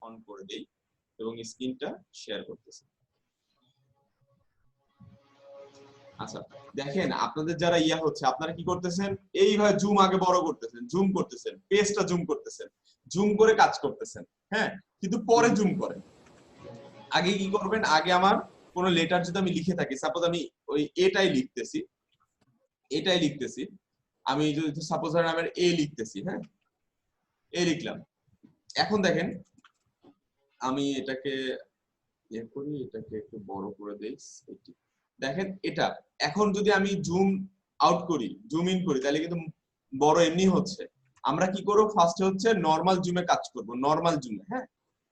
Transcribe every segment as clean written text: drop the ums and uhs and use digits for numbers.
On করে দেই এবং স্ক্রিনটা শেয়ার করতেছি। আচ্ছা দেখেন আপনাদের যারা ইয়া হচ্ছে আপনারা কি করতেছেন, এইভাবে জুম আগে বড় করতেছেন, জুম করতেছেন, পেজটা জুম করতেছেন, জুম করে কাজ করতেছেন, হ্যাঁ, কিন্তু পরে জুম করেন। আগে কি করবেন, আগে আমার কোন লেটার যদি আমি লিখে থাকি, সাপোজ আমি ওই এটাই লিখতেছি, আমি যদি সাপোজ ধরেন আমি এ লিখতেছি, হ্যাঁ, এ লিখলাম। এখন দেখেন আমি এটাকে ইয়ে করি, এটাকে একটু বড় করে দেই। দেখেন এটা এখন যদি আমি জুম আউট করি, জুম ইন করি, তাহলে কিন্তু বড় এমনি হচ্ছে। আমরা কি করব, ফার্স্টে হচ্ছে নরমাল জুমে কাজ করব, নরমাল জুমে, হ্যাঁ,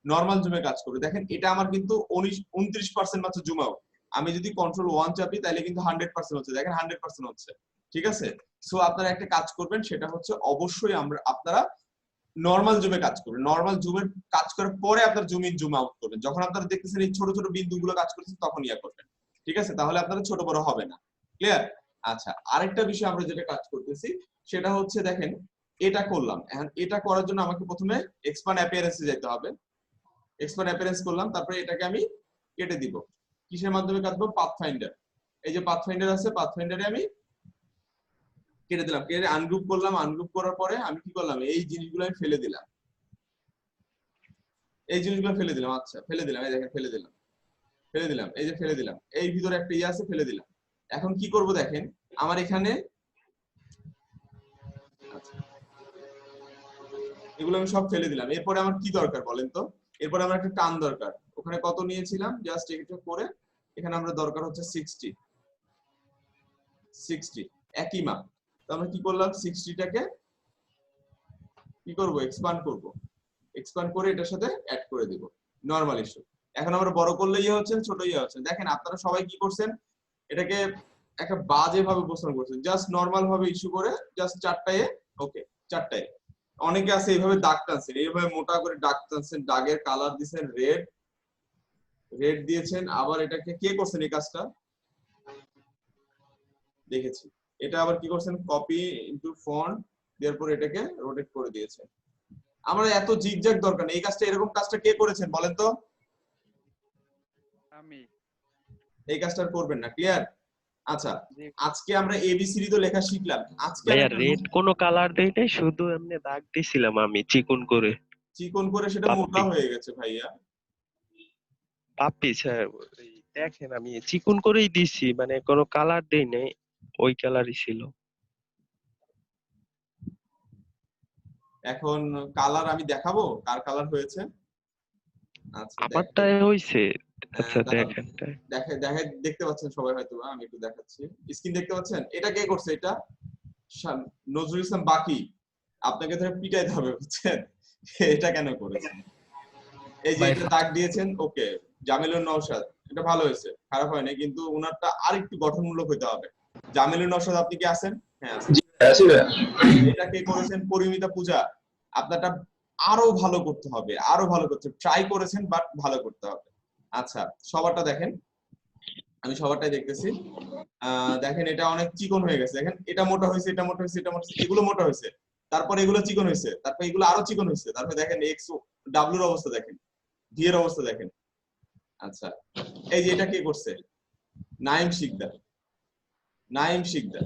নরমাল জুমে কাজ করব। দেখেন এটা আমার কিন্তু 29% মাত্র জুম আউট। আমি যদি কন্ট্রোল 1 চাপি তাহলে কিন্তু 100% হচ্ছে, দেখেন 100% হচ্ছে, ঠিক আছে। সো আপনারা একটা কাজ করবেন, সেটা হচ্ছে অবশ্যই আপনারা নরমাল জুমে কাজ করবেন। নরমাল জুমে কাজ করার পরে আপনারা জুম ইন জুম আউট করবেন। যখন আপনারা দেখতেছেন এই ছোট ছোট বিন্দুগুলো কাজ করতেছে তখন ইয়া করবেন, ঠিক আছে, তাহলে আপনাদের ছোট বড় হবে না। ক্লিয়ার? আচ্ছা, আরেকটা বিষয় আমরা যেটা কাজ করতেছি সেটা হচ্ছে দেখেন এটা করলাম। এখন এটা করার জন্য আমাকে প্রথমে এক্সপ্যান্ড অ্যাপিয়ারেন্সে যেতে হবে। এক্সপ্যান্ড অ্যাপিয়ারেন্স করলাম, তারপরে এটাকে আমি কেটে দিব। কিসের মাধ্যমে কাটবো? পাথফাইন্ডার। এই যে পাথফাইন্ডার আছে, পাথফাইন্ডারে আমি কেটে দিলাম, কেটে আনগ্রুপ করলাম। আনগ্রুপ করার পরে আমি কি করলাম, এই জিনিসগুলো আমি ফেলে দিলাম, এই জিনিসগুলো ফেলে দিলাম। আচ্ছা ফেলে দিলাম, এই দেখেন ফেলে দিলাম, ফেলে দিলাম, এই যে ফেলে দিলাম, এই ভিতরে একটা ইয়ে আছে, ফেলে দিলাম। এখন কি করব দেখেন, আমার এখানে এগুলো আমি সব ফেলে দিলাম। এরপরে আমার কি দরকার বলেন তো? এরপরে আমার একটা টান দরকার। ওখানে কত নিয়েছিলাম, জাস্ট একটু করে এখানে আমরা দরকার হচ্ছে 60 একই মাপ। তো আমরা কি করলাম, 60টাকে কি করব, এক্সপ্যান্ড করব। এক্সপ্যান্ড করে এটার সাথে অ্যাড করে দিব, নরমাল ইস্যু। এখন আমরা বড় করলে ইয়ে হচ্ছে, ছোট ইয়ে হচ্ছে। দেখেন আপনারা সবাই কি করছেন, এটাকে একটা বাজে ভাবে উপস্থাপন করছেন। জাস্ট নরমাল ভাবে ইস্যু করে জাস্ট চারটায়, ওকে, চারটায়। অনেকে আছে এইভাবে দাগ টানছেন, এইভাবে মোটা করে দাগ টানছেন, দাগের কালার দিয়েছেন রেড, রেড দিয়েছেন। আবার এটাকে কে করছেন এই কাজটা দেখেছি। এটা আবার কি করছেন, কপি ইনটু ফন্ট দেওয়ার পর এটাকে রোটেট করে দিয়েছেন। আমরা এত জিগজ্যাগ দরকার নেই। এই কাজটা, এরকম কাজটা কে করেছেন বলেন তো? আমি। এই কাজটা করবেন না, ক্লিয়ার? আচ্ছা, আজকে আমরা এবিসিডি তো লেখা শিখলাম। আজকে ভাইয়া রেড কোনো কালার দেই নাই, শুধু এমনি দাগ দিছিলাম আমি চিকন করে। চিকন করে সেটা মোটা হয়ে গেছে ভাইয়া। পাপ্পি স্যার দেখেন আমি চিকন করেই দিছি, মানে কোনো কালার দেই নাই, ওই কালারই ছিল। এখন কালার আমি দেখাবো কার কালার হয়েছে। আচ্ছা আমারটাই হইছে। আচ্ছা দাঁড়ান, দেখেন দেখতে পাচ্ছেন সবাই হয়তো, আমি একটু দেখাচ্ছি। স্ক্রিন দেখতে পাচ্ছেন? এটা কে করছে? এটা নজরুল ইসলাম বাকি। আপনাকে ধরে পিটাইতে হবে, বুঝছেন? এটা কেন করেছেন? এই যে এটা দাগ দিয়েছেন, ওকে, জামিলুর নওশাদ, এটা ভালো হয়েছে, খারাপ হয় না, কিন্তু ওনারটা আরেকটু গঠনমূলক হতে হবে। জামিলুর নওশাদ আপনি কি আছেন? হ্যাঁ আছেন। এটা কে করেছেন? পরিমিতা পূজা। আপনারটা আরো ভালো করতে হবে, আরো ভালো করতে ট্রাই করেছেন, বাট ভালো করতে হবে। আচ্ছা সবারটা দেখেন, আমি সবারটাই দেখতেছি। দেখেন এটা অনেক চিকন হয়ে গেছে। দেখেন এটা মোটা হয়েছে, এটা মোটা হয়েছে, এটা মোটা হয়েছে, এগুলো মোটা হয়েছে, তারপর এগুলো চিকন হয়েছে, তারপর এগুলো আরো চিকন হয়েছে, তারপর দেখেন এক্স ডাব্লিউর অবস্থা দেখেন, ভি এর অবস্থা দেখেন। আচ্ছা এই যে এটা কে করছে? নাইম শিকদার, নাইম শিকদার।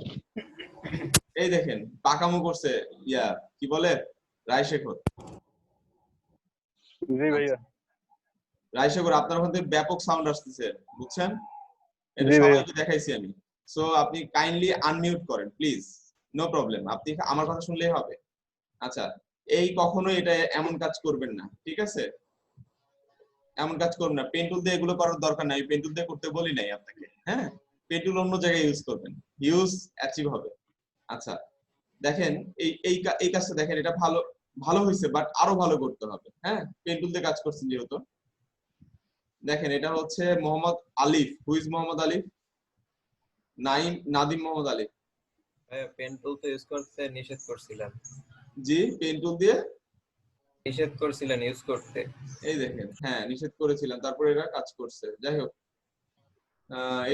এই দেখেন পাকামো করছে ইয়া কি বলে, রায়শেখর। জি ভাইয়া। রায়শেখর আপনার মধ্যে ব্যাপক সাউন্ড আসতেছে, বুঝছেন? এটা জি ভাইয়া। সবাইকে দেখাইছি আমি। সো আপনি কাইন্ডলি আনমিউট করেন প্লিজ, নো প্রবলেম, আপনি আমার কথা শুনলেই হবে। আচ্ছা এই কখনো এটা এমন কাজ করবেন না, ঠিক আছে? এমন কাজ করবেন না। পেন টুল দিয়ে এগুলো করার দরকার নাই, পেন টুল দিয়ে করতে বলি নাই আপনাকে, হ্যাঁ। পেন টুল অন্য জায়গায় ইউজ করবেন, ইউজ অ্যাচিভ হবে। আচ্ছা দেখেন এই কাজটা দেখেন, এটা ভালো ভালো হয়েছে, বাট আরো ভালো করতে হবে, হ্যাঁ। পেন টুল দিয়ে কাজ করছেন যেহেতু। দেখেন এটা হচ্ছে মোহাম্মদ আলিফ। হুইজ মোহাম্মদ আলিফ? নাদিম মোহাম্মদ আলিফ। পেন টুল তো ইউজ করতে নিষেধ করছিলেন। জি, পেন টুল দিয়ে নিষেধ করছিলেন ইউজ করতে। এই দেখেন, হ্যাঁ নিষেধ করেছিলাম, তারপরে এরা কাজ করছে। যাই হোক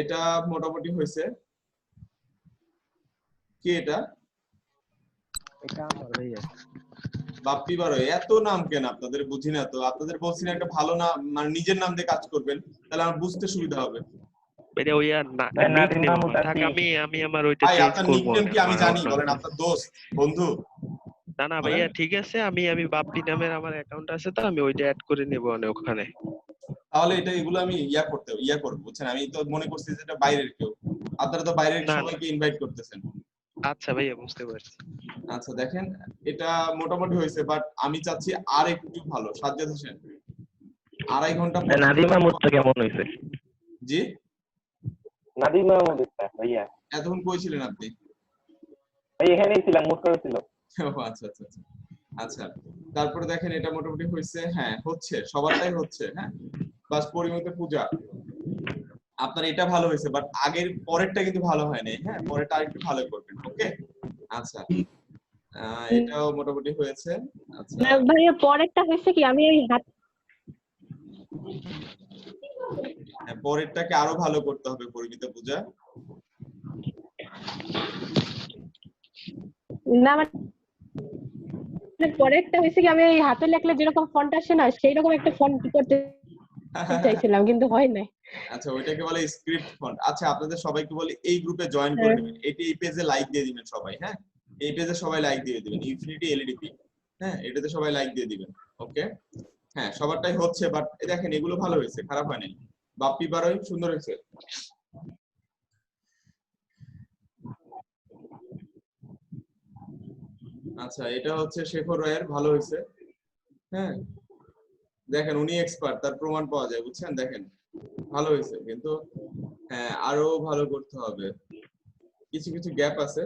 এটা মোটামুটি হয়েছে। কি এটা? এটা আমার ভাইয়া। বাপ্পি বারোই, এত নাম কেন আপনাদের? বুঝি না তো। আপনাদের বলছি না একটা ভালো নাম, মানে নিজের নাম দিয়ে কাজ করবেন, তাহলে আমার বুঝতে সুবিধা হবে। ভাইয়া ওই আর না, ভাই নাদিম নিকনেম মাহমুদ আমার আর থাক, কি? আমি আমার ওইটা ভাই চেঞ্জ আপনার করবো নিকনেম না, কি আমি আমার জানি? অন্য বলেন, নাম। আপনার দোস্ত, বন্ধু? না ভাইয়া, ঠিক আছে, আমি বাপ্পি নামের আমার অ্যাকাউন্ট আছে, তো আমি ওইটা অ্যাড করে নেবো ওখানে। তাহলে এগুলো আমি ইয়া করবো, বুঝছেন? আমি তো মনে করছি যে এটা বাইরের কেউ। আপনারা তো বাইরের না না, সবাইকে ইনভাইট করতেছেন। আচ্ছা ভাইয়া, বুঝতে পারছি। আচ্ছা দেখেন, এটা মোটামুটি হয়েছে, বাট আমি চাচ্ছি আর একটু ভালো। সাজ্জাদ হোসেন 2.5 ঘন্টা ভাই নাদিম মাহমুদটা কেমন হয়েছে? জি, নাদিম মাহমুদ ভাইয়া, এতক্ষণ কই ছিলেন আপনি? ভাই এখানেই ছিলাম, মুখ করেছিল। ও আচ্ছা আচ্ছা আচ্ছা আচ্ছা। তারপরে দেখেন এটা মোটামুটি হয়েছে, হ্যাঁ হচ্ছে, সবারটাই হচ্ছে। হ্যাঁ, বাস পরিমিত পূজা, আপনার এটা ভালো হয়েছে, বাট আগের পরেরটা কিন্তু ভালো হয়নি। হ্যাঁ, পরেরটা আরেকটু ভালো করবেন। ওকে, আচ্ছা, এটাও মোটামুটি হয়েছে। আচ্ছা, না ভাইয়া, পরেরটা হয়েছে কি, আমি ওই হাত হ্যাঁ, পরেরটাকে আরো ভালো করতে হবে পরিমিত পূজা। না মানে পরেরটা হয়েছে কি, আমি ওই হাতে লেখলে যেরকম ফন্ট আসে না, সেই রকম একটা ফন্ট করতে চাইছিলাম, কিন্তু হয় নাই। আচ্ছা, ওইটাকে বলে স্ক্রিপ্ট ফন্ট। আচ্ছা, আপনাদের সবাইকে বলি এই গ্রুপে জয়েন করে নেবেন। এই পেজে লাইক দিয়ে দিবেন সবাই। হ্যাঁ, এই পেজে সবাই লাইক দিয়ে দিবেন, ইনফিনিটি এলইডিপি। হ্যাঁ, এটাতে সবাই লাইক দিয়ে দিবেন। ওকে, হ্যাঁ, সবারটাই হচ্ছে, বাট দেখেন এগুলো ভালো হয়েছে, খারাপ হয়নি। বাপ্পি বারোই সুন্দর হয়েছে। আচ্ছা, এটা হচ্ছে শেখর রায়ের, ভালো হয়েছে। হ্যাঁ, দেখেন উনি এক্সপার্ট, তার প্রমাণ পাওয়া যায়, বুঝছেন? দেখেন ভালো হয়েছে, কিন্তু হ্যাঁ আরো ভালো করতে হবে, কিছু কিছু গ্যাপ আছে,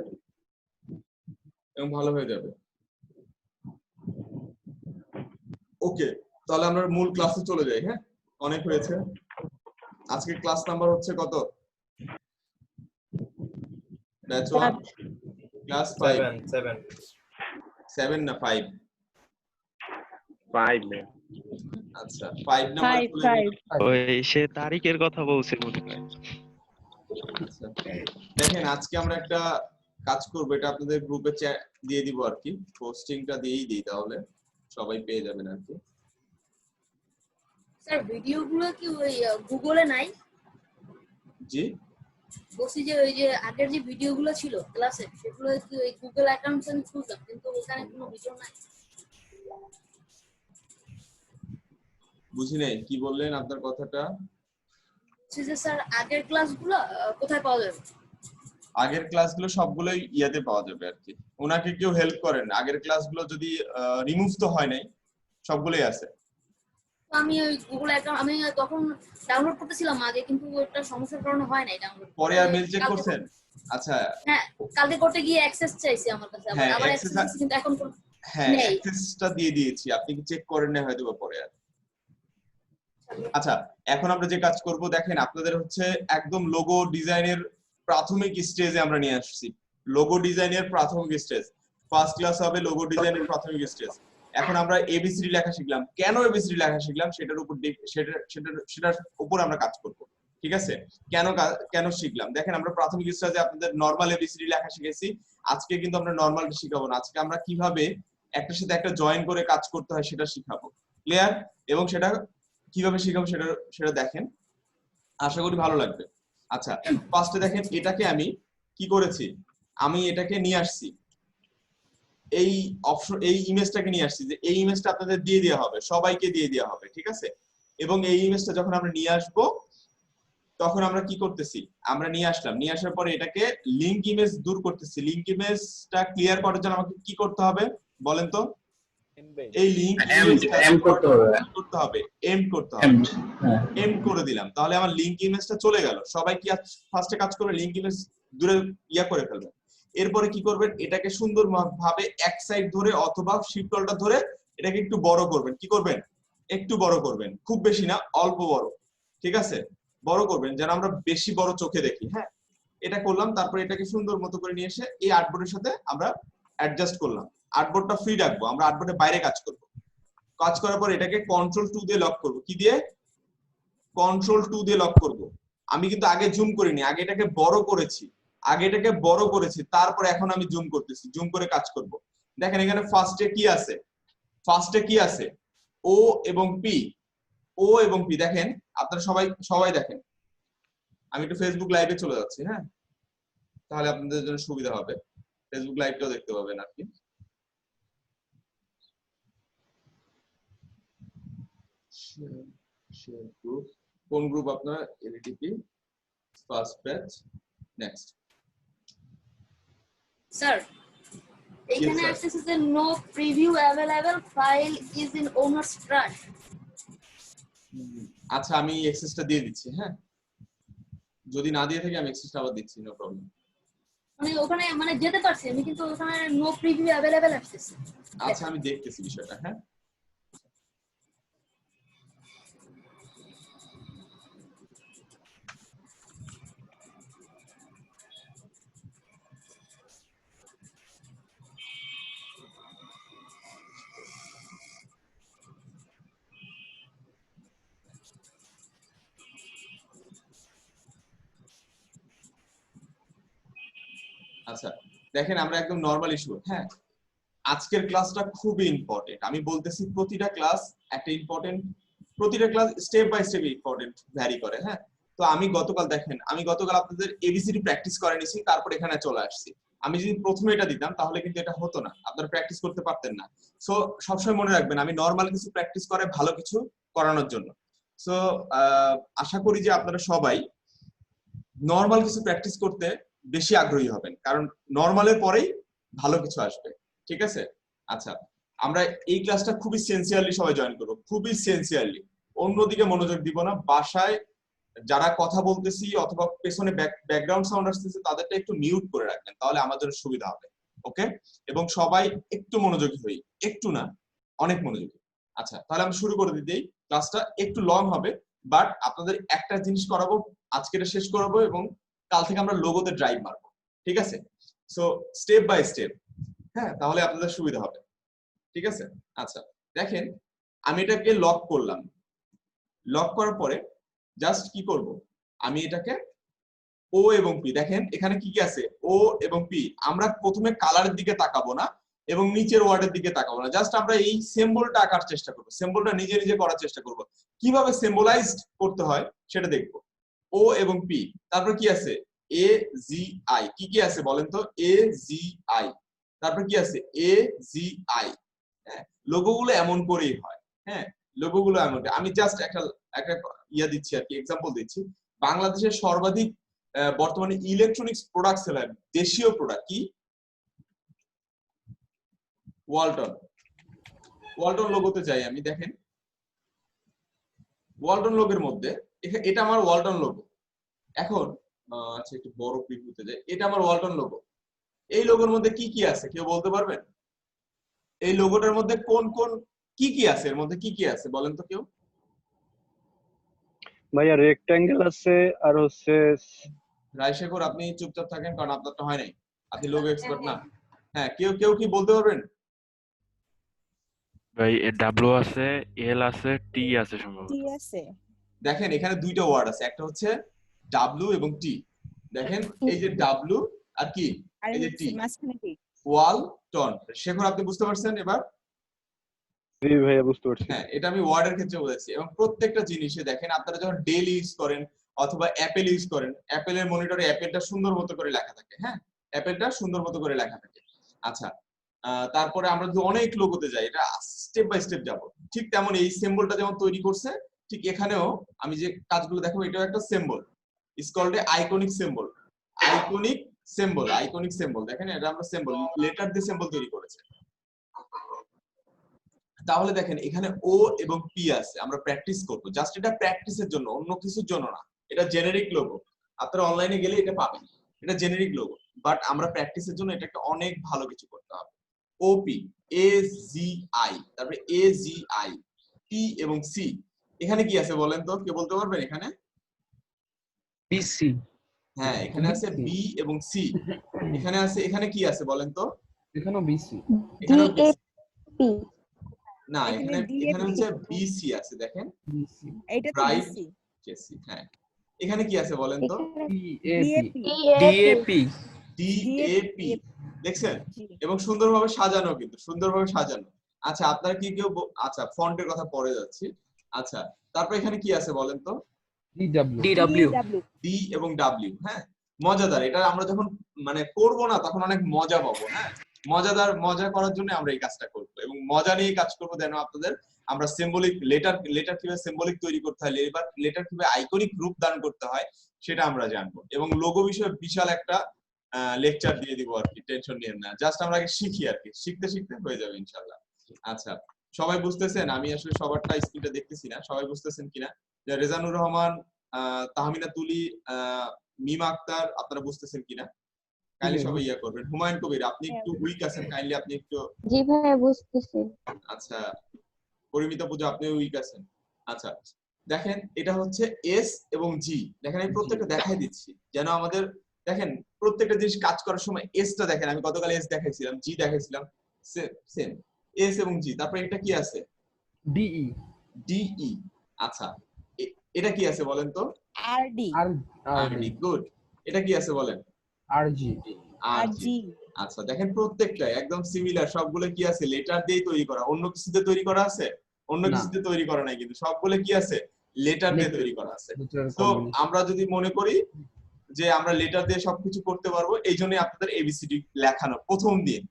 এবং ভালো হয়ে যাবে। ওকে, তাহলে আমরা মূল ক্লাসে চলে যাই। হ্যাঁ, অনেক হয়েছে। আজকে ক্লাস নাম্বার হচ্ছে কত? ব্যাচ 1, ক্লাস 5, 7 না 5? 5 আচ্ছা, 5 নাম্বার চলে যাই। ওই সে তারিখের কথা বলছে মনে হয়। আচ্ছা, দেখেন আজকে আমরা একটা কাজ করব, এটা আপনাদের গ্রুপে দিয়ে দিব আর কি, পোস্টিংটা দিয়েই দিই, তাহলে সবাই পেয়ে যাবেন আর কি। স্যার ভিডিওগুলো কি ওই গুগলে নাই? জি, বলছি যে ওই যে আগের যে ভিডিওগুলো ছিল ক্লাসে, সেগুলো কি ওই গুগল অ্যাকাউন্টে আমি খুললাম, কিন্তু ওখানে কোনো ভিডিও নাই। বুঝি নাই কি বললেন, আপনার কথাটা? বলছি যে স্যার আগের ক্লাসগুলো কোথায় পাওয়া যাবে? আগের ক্লাসগুলো সবগুলোই ইয়াতে পাওয়া যাবে আর কি। ওনাকে কেউ হেল্প করেন, আগের ক্লাসগুলো যদি রিমুভ তো হয় নাই, সবগুলোই আছে। তো আমি ওই গুগল অ্যাকাউন্ট আমি তখন ডাউনলোড করতেছিলাম আগে, কিন্তু ওটা সমস্যার কারণে হয় নাই ডাউনলোড। পরে আর মেল চেক করছেন? আচ্ছা, হ্যাঁ, কালকে করতে গিয়ে অ্যাক্সেস চাইছে আমার কাছে, হ্যাঁ, আবার অ্যাক্সেস দিয়েছি, কিন্তু এখন হ্যাঁ নেই। অ্যাক্সেসটা দিয়ে দিয়েছি, আপনি কি চেক করেন না হয়তো পরে আর। আচ্ছা, এখন আমরা যে কাজ করব, দেখেন আপনাদের হচ্ছে একদম লোগো ডিজাইনের প্রাথমিক স্টেজে আমরা নিয়ে আসছি। লোগো ডিজাইনের প্রাথমিক স্টেজ, ফার্স্ট ক্লাস হবে লোগো ডিজাইনের প্রাথমিক স্টেজ। এখন আমরা এবিসিডি লেখা শিখলাম, কেন এবিসিডি লেখা শিখলাম সেটার উপর সেটার উপর আমরা কাজ করব। ঠিক আছে, কেন শিখলাম, দেখেন আমরা প্রাথমিক স্টেজে আপনাদের নরমাল এবিসিডি লেখা শিখেছি। আজকে কিন্তু আমরা নরমালটা শিখাবো না, আজকে আমরা কিভাবে একটার সাথে একটা জয়েন করে কাজ করতে হয় সেটা শিখাবো। ক্লিয়ার? এবং সেটা কিভাবে শিখাবো সেটা দেখেন, আশা করি ভালো লাগবে। আচ্ছা, ফার্স্টে দেখেন এটাকে আমি কি করেছি, আমি এটাকে নিয়ে আসছি, এই অপশন, এই ইমেজটাকে নিয়ে আসছি, যে এই ইমেজটা আপনাদের দিয়ে দেওয়া হবে, সবাইকে দিয়ে দেওয়া হবে। ঠিক আছে, এবং এই ইমেজটা যখন আমরা নিয়ে আসব, তখন আমরা কি করতেছি, আমরা নিয়ে আসলাম, নিয়ে আসার পরে এটাকে লিংক ইমেজ দূর করতেছি। লিংক ইমেজটা ক্লিয়ার করার জন্য আমাকে কি করতে হবে বলেন তো? এই লিংক করতে হবে, এন্ড করতে হবে, এন্ড করে দিলাম, তাহলে আমার লিংক ইমেজটা চলে গেল। সবাই কি ফার্স্টে কাজ করবে, লিংক ইমেজ দূরে করে ফেলবে। এরপরে কি করবেন, এটাকে সুন্দর ভাবে এক সাইড ধরে অথবা শিফট অল্টার ধরে এটাকে একটু বড় করবেন। কি করবেন? একটু বড় করবেন, খুব বেশি না, অল্প বড়। ঠিক আছে, বড় করবেন যেন আমরা বেশি বড় চোখে দেখি। হ্যাঁ, এটা করলাম, তারপরে এটাকে সুন্দর মতো করে নিয়ে এসে এই আর্টবোর্ডের সাথে আমরা অ্যাডজাস্ট করলাম। আর্টবোর্ডটা ফ্রি রাখবো, আমরা আর্টবোর্ডের বাইরে কাজ করব। কাজ করার পর এটাকে কন্ট্রোল 2 দিয়ে লক করব। কি দিয়ে? কন্ট্রোল 2 দিয়ে লক করব। আমি কিন্তু আগে জুম করিনি, আগে এটাকে বড় করেছি, তারপর এখন আমি জুম করতেছি, জুম করে কাজ করব। দেখেন এখানে ফার্স্টে কি আছে ও এবং পি দেখেন আপনারা সবাই দেখেন। আমি একটু ফেসবুক লাইভে চলে যাচ্ছি, হ্যাঁ, তাহলে আপনাদের জন্য সুবিধা হবে, ফেসবুক লাইভটাও দেখতে পাবেন আপনি। গ্রুপ, কোন গ্রুপ আপনার? LTP first batch. Next sir এখানে sir. আসছে যে no preview available file is in owner's trash. আচ্ছা আমি অ্যাক্সেসটা দিয়ে দিচ্ছি, হ্যাঁ, যদি না দিয়ে থাকি আমি অ্যাক্সেসটা আবার দিচ্ছি, নো প্রবলেম। মানে ওখানে মানে যেতে পারছি আমি, কিন্তু ওখানে নো প্রিভিউ अवेलेबल আসছে। আচ্ছা আমি দেখতেছি বিষয়টা, হ্যাঁ। আচ্ছা দেখেন আমরা একদম নরমাল ইস্যু, হ্যাঁ, আজকের ক্লাসটা খুবই ইম্পর্টেন্ট। আমি বলতেছি প্রতিটা ক্লাস একটা ইম্পর্টেন্ট, প্রতিটা class step by step important vary করে, হ্যাঁ। তো আমি গতকাল আপনাদের এবিসিডি প্র্যাকটিস করে নিছি, তারপর এখানে চলে আসছি। আমি যদি প্রথমে এটা দিতাম তাহলে কিন্তু এটা হতো না, আপনারা প্র্যাকটিস করতে পারতেন না। সো সবসময় মনে রাখবেন আমি নরমাল কিছু প্র্যাকটিস করে ভালো কিছু করানোর জন্য। সো আশা করি যে আপনারা সবাই নরমাল কিছু প্র্যাকটিস করতে বেশি আগ্রহী হবেন, কারণ নরমালের পরেই ভালো কিছু আসবে, ঠিক আছে? আচ্ছা আমরা এই ক্লাসটা খুবই সিনসিয়ারলি সবাই জয়েন করবো, খুবই সিনসিয়ারলি, অন্যদিকে মনোযোগ দিব না। বাসায় যারা কথা বলতেছি অথবা পেছনে ব্যাকগ্রাউন্ড সাউন্ড আসতেছে তাদেরটা একটু মিউট করে রাখবেন, তাহলে আমাদের সুবিধা হবে, ওকে? এবং সবাই একটু মনোযোগী হই, একটু না অনেক মনোযোগী। আচ্ছা তাহলে আমি শুরু করে দিই। ক্লাসটা একটু লং হবে, বাট আপনাদের একটা জিনিস করাবো, আজকে এটা শেষ করাবো এবং কাল থেকে আমরা লোগোতে ড্রাইভ মারবো, ঠিক আছে? সো স্টেপ বাই স্টেপ, হ্যাঁ, তাহলে আপনাদের সুবিধা হবে, ঠিক আছে? আচ্ছা দেখেন আমি এটাকে লক করলাম, লক করার পরে জাস্ট কি করব, আমি এটাকে ও এবং পি, দেখেন এখানে কি কি আছে ও এবং পি। আমরা প্রথমে কালারের দিকে তাকাবো না এবং নিচের ওয়ার্ডের দিকে তাকাবো না, জাস্ট আমরা এই সিম্বলটা আঁকার চেষ্টা করব, সিম্বলটা নিজে নিজে করার চেষ্টা করব, কিভাবে সিম্বলাইজড করতে হয় সেটা দেখব। ও এবং পি, তারপর কি আছে এ জি আই, কি কি আছে বলেন তো? এ জি আই, তারপর কি আছে এ জি আই। হ্যাঁ, লোগোগুলো এমন করেই হয়, হ্যাঁ, লোগোগুলো এমন। আমি জাস্ট একটা ইয়া দিচ্ছি আর কি, এক্সাম্পল দিচ্ছি। বাংলাদেশের সর্বাধিক বর্তমানে ইলেকট্রনিক্স প্রোডাক্ট সেলার, দেশীয় প্রোডাক্ট কি? ওয়ালটন। ওয়ালটন লোগোতে যাই আমি, দেখেন ওয়ালটন লোগোর মধ্যে এটা আমার ওয়ালটন লোগো। এখন আচ্ছা একটু বড় প্রিভিউতে যাই, এটা আমার ওয়ালটন লোগো। এই লোগোর মধ্যে কি কি আছে কেউ বলতে পারবেন? এই লোগোটার মধ্যে কোন কোন কি কি আছে, এর মধ্যে কি কি আছে বলেন তো কেউ? ভাইয়া রেক্ট্যাঙ্গেল আছে আর হচ্ছে রায়শেখর আপনি চুপচাপ থাকেন, কারণ আপনারটা হয় নাই, আপনি লোগো এক্সপার্ট না। হ্যাঁ, কেউ কেউ কি বলতে পারবেন? ভাই ডাব্লিউ আছে, এল আছে, টি আছে সম্ভবত। টি আছে। দেখেন এখানে দুইটা ওয়ার্ড আছে, একটা হচ্ছে ডাব্লিউ এবং টি। দেখেন এই যে ডাব্লিউ আর কি, এই যে টি, মাঝখানে কি? ওয়ালটন। শেখর আপনি বুঝতে পারছেন এবার? জি ভাইয়া বুঝতে পারছি। হ্যাঁ, এটা আমি ওয়ার্ডের ক্ষেত্রে বলেছি। এবং প্রত্যেকটা জিনিসে দেখেন আপনারা যখন ডেল ইউজ করেন অথবা অ্যাপেল ইউজ করেন, অ্যাপেলের মনিটরে অ্যাপেলটা সুন্দর মতো করে লেখা থাকে, হ্যাঁ, অ্যাপেলটা সুন্দর মতো করে লেখা থাকে। আচ্ছা তারপরে আমরা যদি অনেক লোগোতে যাই, এটা স্টেপ বাই স্টেপ যাব, ঠিক তেমন এই সিম্বলটা যেমন তৈরি করছে, ঠিক এখানেও আমি যে কাজগুলো দেখাবো এটাও একটা symbol, it's called a iconic symbol. Iconic symbol, iconic symbol, দেখেন এটা আমরা সিম্বল, লেটার দিয়ে সিম্বল তৈরি করেছে। তাহলে দেখেন এখানে ও এবং পি আছে, আমরা প্র্যাকটিস করব, জাস্ট এটা প্র্যাকটিসের জন্য, অন্য কিছুর জন্য না। এটা জেনারিক লোগো, আপনারা অনলাইনে গেলে এটা পাবেন, এটা জেনারিক লোগো, বাট আমরা প্র্যাকটিসের জন্য এটাকে অনেক ভালো কিছু করতে হবে। ওপি, এ জি আই, তারপরে এ জি আই, টি এবং সি। এখানে কি আছে বলেন তো, কে বলতে পারবেন? এখানে বিসি। হ্যাঁ, এখানে আছে বি এবং সি। এখানে আছে, এখানে কি আছে বলেন তো? এখানেও বিসি। এখানে পি না, এখানে এখানে হচ্ছে বিসি আছে, দেখেন এইটা তো রাইট বিসি। জেসি। হ্যাঁ, এখানে কি আছে বলেন তো? ডিএপি। ডিএপি। দেখছেন? এবং সুন্দরভাবে সাজানো, কিন্তু সুন্দরভাবে সাজানো। আচ্ছা আপনারা কি কেউ আচ্ছা ফন্টের কথা পরে যাচ্ছি। আচ্ছা তারপর এখানে কি আছে বলেন তো? DW ডি এবং ডাব্লিউ। হ্যাঁ মজাদার, এটা আমরা যখন মানে করব না তখন অনেক মজা পাবো। হ্যাঁ মজা করার জন্য আমরা এই কাজটা করব এবং মজা নিয়ে কাজ করব। যেন আপনাদের আমরা সিম্বলিক লেটার কিভাবে সিম্বলিক তৈরি করতে হয়, লেটার কিভাবে আইকনিক রূপ দান করতে হয় সেটা আমরা জানবো। এবং লোগো বিষয়ে বিশাল একটা লেকচার দিয়ে দিব আর কি, টেনশন নিয়েন না। জাস্ট আমরা আগে শিখি আর কি, শিখতে শিখতে হয়ে যাবে ইনশাআল্লাহ। আচ্ছা সবাই বুঝতেছেন? আমি আসলে সবারটা স্ক্রিনটা দেখতেছি না, সবাই বুঝতেছেন কিনা? রেজানুর রহমান, তাহমিনা তুলি, মিমা আক্তার, আপনারা বুঝতেছেন কিনা? কাইন্ডলি সবাই ইয়া করবেন। হুমায়ুন কবির আপনি একটু উইক আছেন, কাইন্ডলি আপনি একটু। জি ভাইয়া বুঝতেছি। আচ্ছা পরিমিতা পূজা আপনিও উইক আছেন। আচ্ছা দেখেন এটা হচ্ছে এস এবং জি। দেখেন আমি প্রত্যেকটা দেখাই দিচ্ছি যেন আমাদের দেখেন প্রত্যেকটা জিনিস কাজ করার সময় এসটা দেখেন। আমি গতকাল এস দেখাইছিলাম, জি দেখাইছিলাম, সেম এস এবং জি। তারপর এটা কি আছে? DE DE. আচ্ছা এটা কি আছে বলেন তো? RD RD. গুড। এটা কি আছে বলেন? RG আরজি। আচ্ছা দেখেন প্রত্যেকটা একদম সিমিলার, সবগুলো কি আছে? লেটার দিয়ে তৈরি করা। অন্য কিছুতে তৈরি করা আছে? অন্য না। কিছুতে তৈরি করা নাই, কিন্তু সবগুলো কি আছে? লেটার দিয়ে তৈরি করা আছে। দুটোর তো combination। আমরা যদি মনে করি যে আমরা লেটার দিয়ে সবকিছু করতে পারবো, এই জন্য আপনাদের এবিসিডি লেখানো প্রথম দিন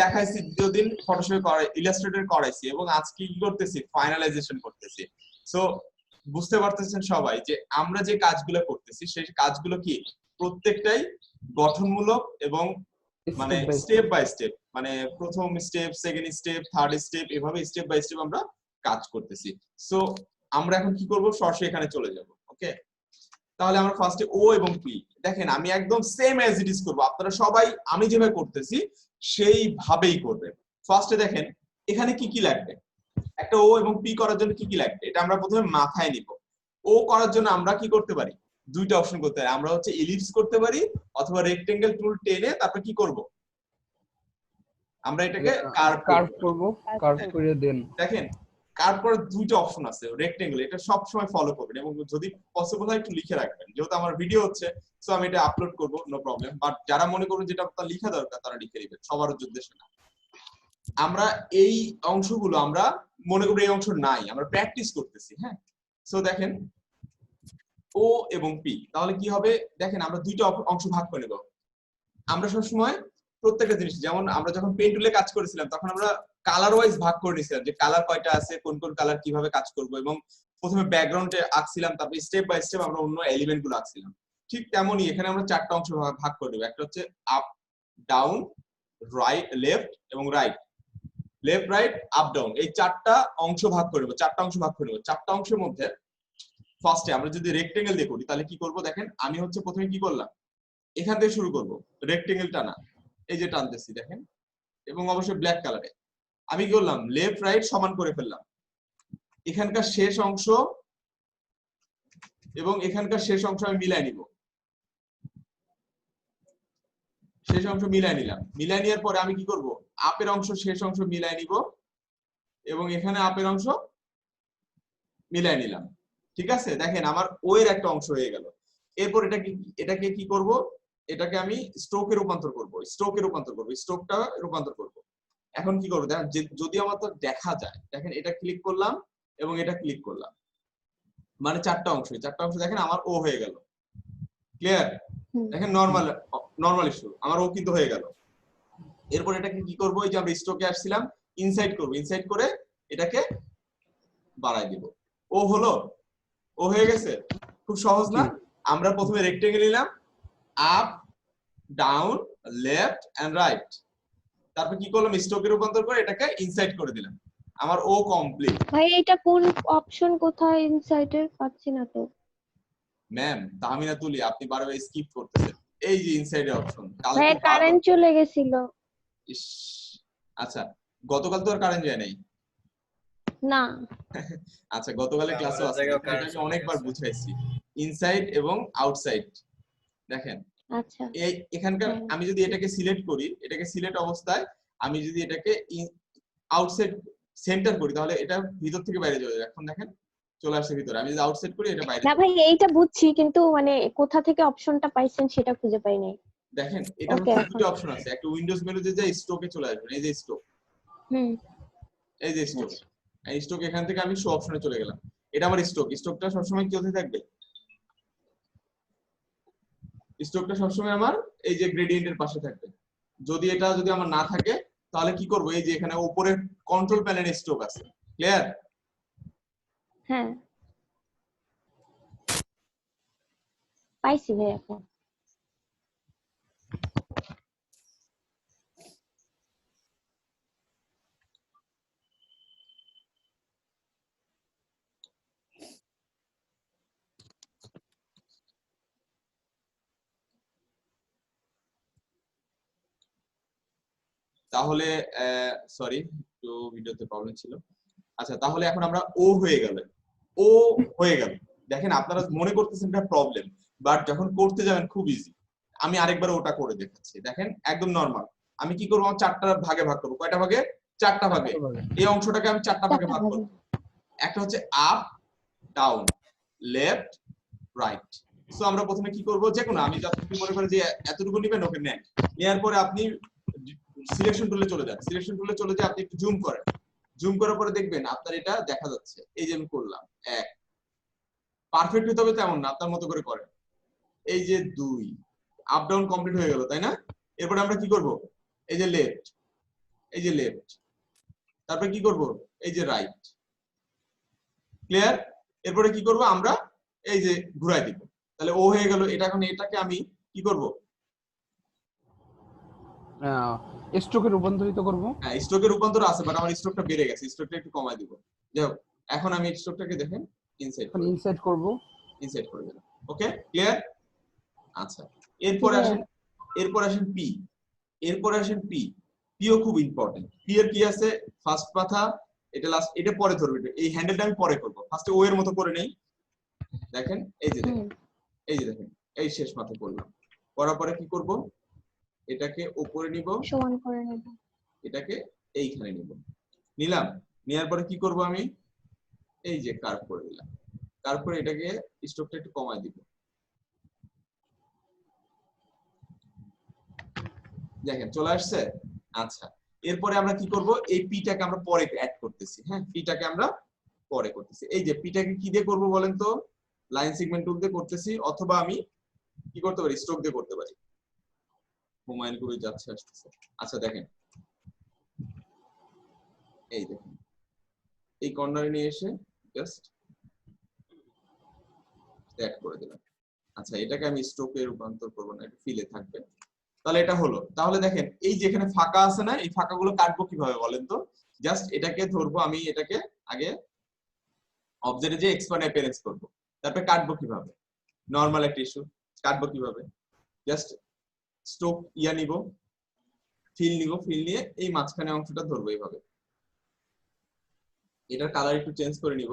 লেখাইছি, দ্বিতীয় দিন ফটোশপে করাই, ইলাস্ট্রেটর করাইছি, এবং আজকে কি করতেছি? ফাইনালাইজেশন করতেছি। সো বুঝতে পারতেছেন সবাই যে আমরা যে কাজগুলো করতেছি সেই কাজগুলো কি প্রত্যেকটাই গঠনমূলক এবং মানে স্টেপ বাই স্টেপ, মানে প্রথম step, second step, third step, এভাবে স্টেপ বাই স্টেপ আমরা কাজ করতেছি। সো আমরা এখন কি করব? সরাসরি এখানে চলে যাব। ওকে তাহলে আমরা ফার্স্টে ও এবং পি। দেখেন আমি একদম সেম অ্যাজ ইট ইজ করব, আপনারা সবাই আমি যেভাবে করতেছি সেইভাবেই করবেন। ফার্স্টে দেখেন এখানে কি কি লাগবে। একটা ও এবং পি করার জন্য কি কি লাগবে এটা আমরা প্রথমে মাথায় নিব। ও করার জন্য আমরা কি করতে পারি? দুইটা অপশন করতে পারি। আমরা হচ্ছে ইলিপস করতে পারি অথবা রেক্টেঙ্গেল টুল টেনে তারপর কি করব? আমরা এটাকে কার্ভ করব, কার্ভ করে দেন। দেখেন কার্ভ করার দুইটা অপশন আছে। রেক্টেঙ্গেল এটা সব সময় ফলো করবেন এবং যদি পসিবল হয় একটু লিখে রাখবেন, যেহেতু আমার ভিডিও হচ্ছে সো আমি এটা আপলোড করব, নো প্রবলেম। বাট যারা মনে করবেন যেটা আপনার লেখা দরকার তারা লিখে নেবেন, সবার উদ্দেশ্যে না। আমরা এই অংশগুলো আমরা মনে করি এই অংশ নাই, আমরা প্র্যাকটিস করতেছি। হ্যাঁ সো দেখেন ও এবং পি, তাহলে কি হবে? দেখেন আমরা দুইটা অংশ ভাগ করে নেব। আমরা সবসময় প্রত্যেকটা জিনিস, যেমন আমরা যখন পেইন্ট টুলে কাজ করেছিলাম তখন আমরা কালার ওয়াইজ ভাগ করে নিয়েছিলাম যে কালার কয়টা আছে, কোন কোন কালার কিভাবে কাজ করব, এবং প্রথমে ব্যাকগ্রাউন্ডে আঁকছিলাম, তারপরে স্টেপ বাই স্টেপ আমরা অন্য এলিমেন্ট গুলো আঁকছিলাম। ঠিক তেমনই এখানে আমরা চারটা অংশ ভাগ করে দেব। একটা হচ্ছে আপ, ডাউন, রাইট, লেফট এবং right. Left, right, up, down, এই চারটা অংশ ভাগ করে দেব। চারটা অংশের মধ্যে ফার্স্টে আমরা যদি রেক্টেঙ্গেল দিয়ে করি তাহলে কি করব? দেখেন আমি হচ্ছে প্রথমে কি করলাম, এখান থেকে শুরু করব, রেক্টেঙ্গেল টানা, এই যে টানতেছি দেখেন, এবং অবশ্যই ব্ল্যাক কালারে আমি কি করলাম? লেফট রাইট সমান করে ফেললাম। এখানকার শেষ অংশ এবং এখানকার শেষ অংশ আমি মিলাই নিব। শেষ অংশ মিলাই নিলাম। মিলাই নেওয়ার পরে আমি কি করব? আপের অংশ শেষ অংশ মিলাই নিব এবং এখানে আপের অংশ মিলাই নিলাম। ঠিক আছে দেখেন আমার ও এর একটা অংশ হয়ে গেল। এরপর এটাকে কি করব? এটাকে আমি স্ট্রোকে রূপান্তর করব, স্ট্রোকটা রূপান্তর করব। এখন কি করব? দেখেন যদি আমার তো দেখা যায়, দেখেন এটা ক্লিক করলাম এবং এটা ক্লিক করলাম, মানে চারটা অংশ দেখেন আমার ও হয়ে গেল। ক্লিয়ার? দেখেন নরমাল ইস্যু আমার ও কিন্তু হয়ে গেল। এরপর এটাকে কি করব? এই যে আমরা স্ট্রোকে আসছিলাম, ইনসাইড করব, ইনসাইড করে এটাকে বাড়াই দিব। ও হলো, ও হয়ে গেছে। খুব সহজ না? আমরা প্রথমে রেক্টেঙ্গেল নিলাম, up, down, left and right, তারপর কি করলাম? স্ট্রোকে রূপান্তর করে এটাকে ইনসাইড করে দিলাম। আমার ও কমপ্লিট। ভাই এটা কোন অপশন, কোথায় ইনসাইডের পাচ্ছি না তো। ম্যাম তাহমিনা তুলি আপনি বারবার স্কিপ করতেছেন। এই যে ইনসাইডের অপশন। ভাই কারেন্ট চলে গেছিল। আচ্ছা গতকাল তো আর কারেন্ট যায় নাই না। আচ্ছা গতকালের ক্লাসে এটাকে অনেকবার বুঝাইছি, ইনসাইড এবং আউটসাইড। দেখেন আচ্ছা এই এখানকার আমি যদি এটাকে সিলেক্ট করি, এটাকে সিলেক্ট অবস্থায় আমি যদি এটাকে আউটসাইড সেন্টার করি তাহলে এটা ভিতর থেকে বাইরে চলে যাবে। এখন দেখেন চলে আসছে ভিতরে। আমি যদি আউটসাইড করি এটা বাইরে। না ভাই এইটা বুঝছি, কিন্তু মানে কোথা থেকে অপশনটা পাইছেন সেটা খুঁজে পাই নাই। দেখেন এটা ওকে, হচ্ছে দুটো অপশন আছে, একটা উইন্ডোজ মেনুতে যে স্টকে চলে আসবেন, এই যে স্টক, হুম, এই যে স্টক, এই স্টক এখান থেকে আমি শো অপশনে চলে গেলাম। এটা আমার স্টক, স্টকটা সবসময় কি হতে থাকবে? স্টকটা সবসময় আমার এই যে গ্রেডিয়েন্টের পাশে থাকবে। যদি এটা যদি আমার না থাকে তাহলে কি করব, এই যে এখানে উপরে কন্ট্রোল প্যানেলে স্টক আছে। ক্লিয়ার? হ্যাঁ পাইছি ভাই এখন। তাহলে সরি, একটু ভিডিওতে প্রবলেম ছিল। আচ্ছা তাহলে এখন আমরা ও হয়ে গেল, ও হয়ে গেল। দেখেন আপনারা মনে করতেছেন এটা প্রবলেম, বাট যখন করতে যাবেন খুব ইজি। আমি আরেকবার ওটা করে দেখাচ্ছি। দেখেন একদম নরমাল। আমি কি করবো, চারটা ভাগে ভাগ করবো। কয়টা ভাগে? চারটা ভাগে। এই অংশটাকে আমি চারটা ভাগে ভাগ করবো। একটা হচ্ছে up, down, left, right. So আমরা প্রথমে কি করব, যে কোনো আমি যতটুকু মনে করি যে এতটুকু নেবেন, ওকে নেন। নেওয়ার পরে আপনি সিলেকশন টুলে চলে যান। সিলেকশন টুলে চলে যে আপনি একটু জুম করেন। জুম করার পরে দেখবেন আপনার এটা দেখা যাচ্ছে। এই যে আমি করলাম 1, পারফেক্ট হতে হবে তেমন না, আপনার মতো করে করেন। এই যে 2, আপ ডাউন কমপ্লিট হয়ে গেল, তাই না? এরপরে আমরা কি করব, এই যে লেফট, এই যে লেফট, তারপরে কি করব, এই যে রাইট। ক্লিয়ার? এরপরে কি করব, আমরা এই যে ঘুরাই দিব। তাহলে ও হয়ে গেল। এটা এখন এটাকে আমি কি করব, স্ট্রোকে রূপান্তরিত করব। হ্যাঁ স্ট্রোকের রূপান্তর আছে, বাট আমার স্ট্রোকটা বেড়ে গেছে, স্ট্রোকটা একটু কমাই দিব। যাই হোক, এখন আমি স্ট্রোকটাকে দেখেন ইনসাইড এখন ইনসাইড করব। ইনসাইড করে দিলাম। Okay clear? আচ্ছা এরপরে আসেন, এরপরে আসেন পি, এরপরে আসেন পি। পিও খুব ইম্পর্টেন্ট। পি এর কি আছে, ফার্স্ট পাথা, এটা লাস্ট, এটা পরে ধরবে। এই হ্যান্ডেলটা আমি পরে করব, ফার্স্টে ও এর মতো করে নেই। দেখেন এই যে দেখেন, এই যে দেখেন, এই শেষ মাথা করলাম। করার পরে কি করব, এটাকে উপরে নিব, সমান করে নেব, এটাকে এইখানে নিব। নিলাম, নেওয়ার পরে কি করব, আমি এই যে কার্ভ করে দিলাম। তারপরে এটাকে স্ট্রোকটা একটু কমায় দিব। দেখেন চলে আসছে। আচ্ছা এরপরে আমরা কি করব, এই পিটাকে আমরা পরে অ্যাড করতেছি। হ্যাঁ পিটাকে আমরা পরে করতেছি। এই যে পিটাকে কি দিয়ে করব বলেন তো, লাইন সেগমেন্ট টুল দিয়ে করতেছি, অথবা আমি কি করতে পারি, স্ট্রোক দিয়ে করতে পারি। হুমায়ুন কবির যাচ্ছে আসতেছে। আচ্ছা দেখেন, এই দেখেন এই কর্নারে নিয়ে এসে জাস্ট অ্যাড করে দিলাম। আচ্ছা এটাকে আমি স্ট্রোকে রূপান্তর করব না, এটা ফিলে থাকবে। তাহলে এটা হলো। তাহলে দেখেন এই যে এখানে ফাঁকা আছে না, এই ফাঁকাগুলো কাটবো কিভাবে বলেন তো? জাস্ট এটাকে ধরবো, আমি এটাকে আগে অবজেক্টে যে এক্সপ্যান্ড অ্যাপিয়ারেন্স করব, তারপরে কাটবো কিভাবে, নরমাল একটা ইস্যু, কাটবো কিভাবে, জাস্ট স্ট্রোক ইয়া নিব, ফিল নিব, ফিল নিয়ে এই মাঝখানে অংশটা ধরবো এইভাবে। এটার কালার একটু চেঞ্জ করে নিব।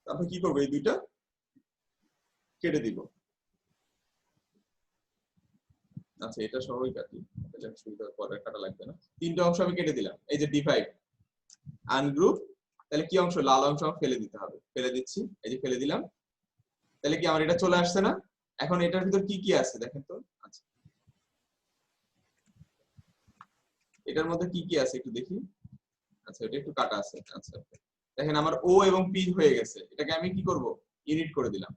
তারপর কি করবো, এই দুইটা কেটে দিব। আচ্ছা এটা সবই কাটি, এটা সুবিধা পরে কাটা লাগবে না। তিনটা অংশ আমি কেটে দিলাম। এই যে ডিভাইড, আনগ্রুপ, তাহলে কি অংশ, লাল অংশ ফেলে দিতে হবে, ফেলে দিচ্ছি। এই যে ফেলে দিলাম। তাহলে কি আমার এটা চলে আসছে না? এখন এটার ভিতর কি কি আছে দেখেন তো। আচ্ছা এটার মধ্যে কি কি আছে একটু দেখি। আচ্ছা এটা একটু কাটা আছে। আচ্ছা দেখেন আমার ও এবং পি হয়ে গেছে। এটাকে আমি কি করব, ইউনিট করে দিলাম।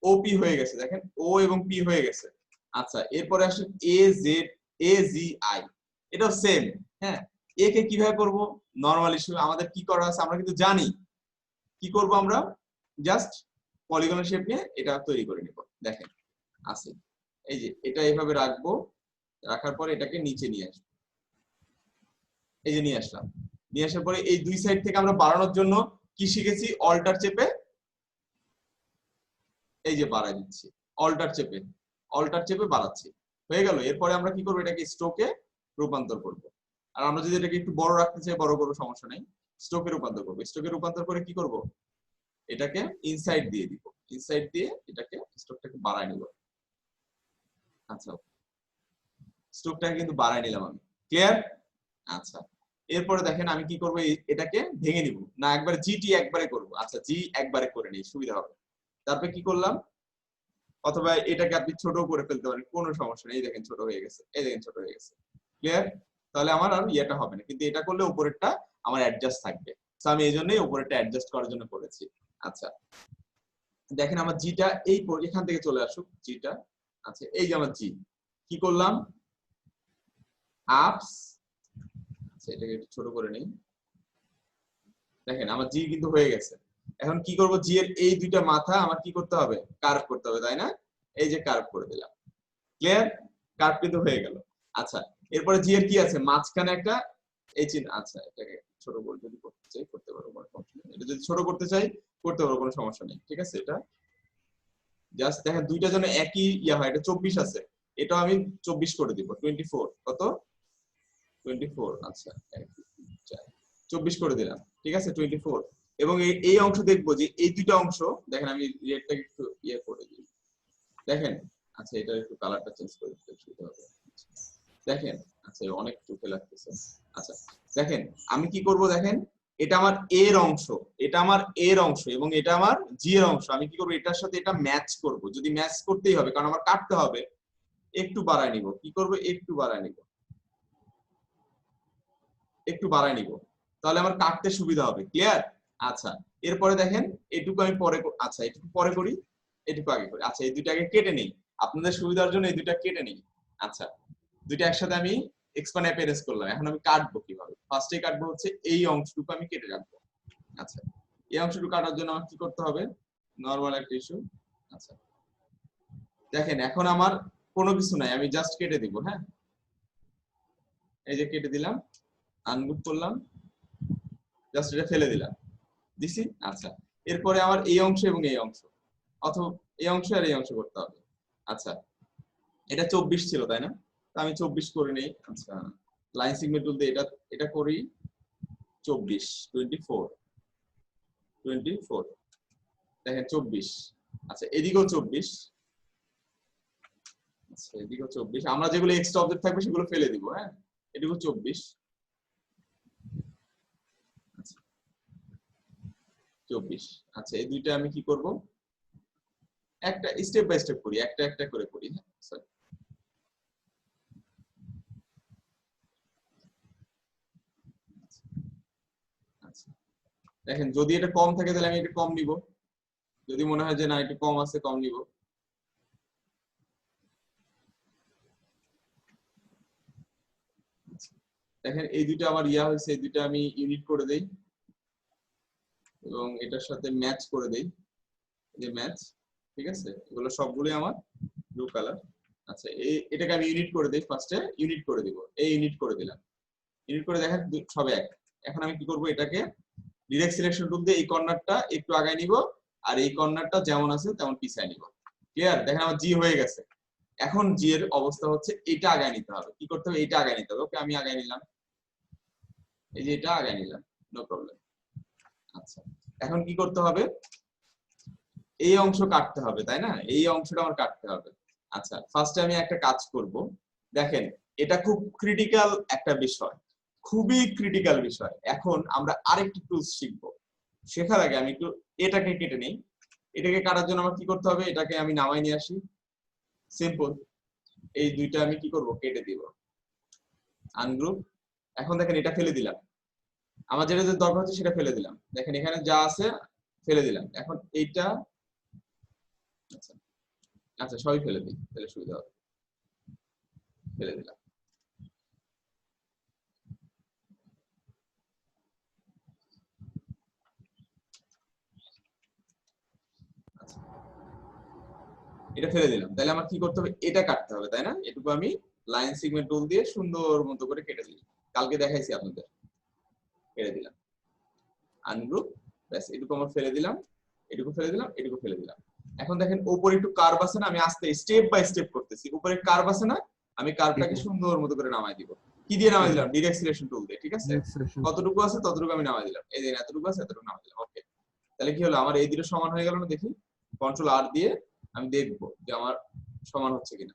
ও পি হয়ে গেছে, দেখেন ও এবং পি হয়ে গেছে। আচ্ছা এরপরে আসে A Z, A G I, এটাও সেম। হ্যাঁ এ কে কিভাবে করব, নরমাল ইস্যু আমাদের কি করা আছে আমরা কিন্তু জানি। কি করব, আমরা জাস্ট পলিগনের শেপ নিয়ে এটা তৈরি করে নিব। দেখেন আছে, এই যে এটা এইভাবে রাখবো, রাখার পরে এটাকে নিচে নিয়ে আসবো। এই যে নিয়ে আসলাম। নিয়ে আসার পরে এই দুই সাইড থেকে আমরা বাড়ানোর জন্য কি শিখেছি, অল্টার চেপে এই যে বাড়াই দিচ্ছি, অল্টার চেপে বাড়াচ্ছি। হয়ে গেল। এরপরে আমরা কি করব, এটাকে স্ট্রোকে রূপান্তর করব। আর আমরা যদি এটাকে একটু বড় রাখতে চাই, বড় করব, সমস্যা নাই। স্ট্রোকে রূপান্তর করব। স্ট্রোকে রূপান্তর করে কি করব, এটাকে ইনসাইড দিয়ে দিব। ইনসাইড দিয়ে এটাকে স্ট্রোকটাকে বাড়ায় নিব। আচ্ছা স্ট্রোকটাকে কিন্তু বাড়ায় নিলাম আমি। ক্লিয়ার? আচ্ছা এরপরে দেখেন আমি কি করব, এটাকে ভেঙে নিব না, একবার জিটি একবারে করব। আচ্ছা জি একবারে করে নিই, সুবিধা হবে। তারপরে কি করলাম, অথবা এটাকে আপনি ছোট করে ফেলতে পারেন, কোনো সমস্যা নেই। এই দেখেন ছোট হয়ে গেছে, এই দেখেন ছোট হয়ে গেছে। ক্লিয়ার? তাহলে আমার আর ইয়েটা হবে না, কিন্তু এটা করলে উপরেরটা আমার অ্যাডজাস্ট থাকবে। তো আমি এই জন্যই উপরেরটা অ্যাডজাস্ট করার জন্য করেছি। আচ্ছা দেখেন আমার জিটা এই এখান থেকে চলে আসুক জিটা। আচ্ছা এই যে আমার জি, কি করলাম, আপস, আচ্ছা এটাকে একটু ছোট করে নেই। দেখেন আমার জি কিন্তু হয়ে গেছে। এখন কি করব, জি এর এই দুইটা মাথা আমার কি করতে হবে, কার্ভ করতে হবে, তাই না? এই যে কার্ভ করে দিলাম। ক্লিয়ার? কার্ভ কিন্তু হয়ে গেল। আচ্ছা এরপরে জি এর কি আছে, মাঝখানে একটা এই চিহ্ন। আচ্ছা এটাকে ছোট করে যদি করতে চাই করতে পারবো, কোনো সমস্যা নেই। এটা যদি ছোট করতে চাই করতে পারবো, কোনো সমস্যা নেই। ঠিক আছে, এটা জাস্ট দেখেন দুইটা যেন একই ইয়া হয়। এটা 24 আছে, এটাও আমি 24 করে দিব। 24 কত, 24। আচ্ছা 24 করে দিলাম। ঠিক আছে 24। এবং এই অংশ দেখবো যে এই দুইটা অংশ দেখেন, আমি রেডটাকে একটু ইয়ে করে দিই। দেখেন আচ্ছা এটা একটু কালারটা চেঞ্জ করে দিতে সুবিধা হবে। দেখেন আচ্ছা অনেক চোখে লাগতেছে। আচ্ছা দেখেন আমি কি করব, দেখেন এটা আমার এর অংশ, এটা আমার এর অংশ এবং এটা আমার জি এর অংশ। আমি কি করব, এটার সাথে এটা ম্যাচ করব। যদি ম্যাচ করতেই হবে, কারণ আমার কাটতে হবে, একটু বাড়ায় নিব। কি করব, একটু বাড়ায় নিব, একটু বাড়ায় নিব, তাহলে আমার কাটতে সুবিধা হবে। ক্লিয়ার? আচ্ছা এরপরে দেখেন এটুকু আমি পরে, আচ্ছা এটুকু পরে করি, এটুকু আগে করি। আচ্ছা এই দুইটা আগে কেটে নেই, আপনাদের সুবিধার জন্য এই দুইটা কেটে নেই। আচ্ছা দুইটা একসাথে আমি এক্সপ্যান্ড অ্যাপিয়ারেন্স করলাম। এখন আমি কাটবো কিভাবে, ফার্স্টে কাটবো হচ্ছে এই অংশটুকু আমি কেটে রাখবো। আচ্ছা এই অংশটুকু কাটার জন্য আমার কি করতে হবে, নরমাল একটা ইস্যু। আচ্ছা দেখেন এখন আমার কোনো কিছু নাই, আমি জাস্ট কেটে দিব। হ্যাঁ এই যে কেটে দিলাম, আনগ্রুপ করলাম, জাস্ট এটা ফেলে দিলাম, দিছি। আচ্ছা এরপরে আমার এই অংশ এবং এই অংশ, অথবা এই অংশ আর এই অংশ করতে হবে। আচ্ছা এটা 24 ছিল তাই না, তো আমি 24 করে নেই। আচ্ছা লাইন সিগমেন্ট টুল দিয়ে এটা এটা করি 24, 24 দেখেন 24। আচ্ছা এদিকেও 24, আচ্ছা এদিকেও 24। আমরা যেগুলো এক্সট্রা অবজেক্ট থাকবে সেগুলো ফেলে দিব। হ্যাঁ এদিকেও 24, 24। আচ্ছা এই দুইটা আমি কি করব, একটা স্টেপ বাই স্টেপ করি, একটা একটা করে করি। হ্যাঁ সরি আচ্ছা দেখেন যদি এটা কম থাকে তাহলে আমি এটা কম নিব, যদি মনে হয় যে না একটু কম আছে কম নিব। দেখেন এই দুইটা আমার ইয়া হয়েছে, এই দুইটা আমি ইউনিট করে দেই এবং এটার সাথে ম্যাচ করে দেই, যে ম্যাচ। ঠিক আছে এগুলো সবগুলোই আমার ব্লু কালার। আচ্ছা এটাকে আমি ইউনিট করে দেই, ফার্স্টে ইউনিট করে দিব, এই ইউনিট করে দিলাম। ইউনিট করে দেখেন সব এক। এখন আমি কি করব, এটাকে ডিরেক্ট সিলেকশন টুল দিয়ে এই কর্নারটা একটু আগায় নিব আর এই কর্নারটা যেমন আছে তেমন পিছায় নিব। ক্লিয়ার? দেখেন আমার জি হয়ে গেছে। এখন জি এর অবস্থা হচ্ছে এটা আগায় নিতে হবে। কি করতে হবে, এটা আগায় নিতে হবে। ওকে আমি আগায় নিলাম, এই যে এটা আগায় নিলাম, নো প্রবলেম। আচ্ছা এখন কি করতে হবে, এই অংশ কাটতে হবে তাই না, এই অংশটা আমার কাটতে হবে। আচ্ছা ফার্স্টে আমি একটা কাজ করব, দেখেন এটা খুব ক্রিটিক্যাল একটা বিষয়, খুবই ক্রিটিক্যাল বিষয়। এখন আমরা আরেকটি টুলস শিখবো, শেখার আগে আমি একটু এটাকে কেটে নেই। এটাকে কাটার জন্য আমার কি করতে হবে, এটাকে আমি নামাই নিয়ে আসি। সিম্পল, এই দুইটা আমি কি করব, কেটে দিব, আনগ্রুপ। এখন দেখেন এটা ফেলে দিলাম, আমার যেটা দরকার হচ্ছে সেটা ফেলে দিলাম। দেখেন এখানে যা আছে ফেলে দিলাম। এখন এইটা আচ্ছা আচ্ছা সবই ফেলে দিই, তাহলে সুবিধা হবে। ফেলে দিলাম। এটা ফেলে দিলাম, তাহলে আমার কি করতে হবে, এটা কাটতে হবে তাই না। এটুকু আমি লাইন সিগমেন্ট টুল দিয়ে সুন্দর মতো করে কেটে দিই, কালকে দেখাইছি আপনাদের। কেটে দিলাম, আনগ্রুপ, ব্যাস এটুকু আমার ফেলে দিলাম, এটুকু ফেলে দিলাম, এটুকু ফেলে দিলাম। এখন দেখেন উপরে একটু কার্ভ আছে না, আমি আস্তে স্টেপ বাই স্টেপ করতেছি। উপরে কার্ভ আছে না, আমি কার্ভটাকে সুন্দর মতো করে নামাই দিব। কি দিয়ে নামাই দিলাম, ডিরেক্ট সিলেকশন টুল দিয়ে। ঠিক আছে কতটুকু আছে ততটুকু আমি নামাই দিলাম, এই যে এতটুকু আছে এতটুকু নামাই দিলাম। ওকে তাহলে কি হলো, আমার এই দুটো সমান হয়ে গেল না। দেখি কন্ট্রোল আর দিয়ে আমি দেখবো যে আমার সমান হচ্ছে কিনা।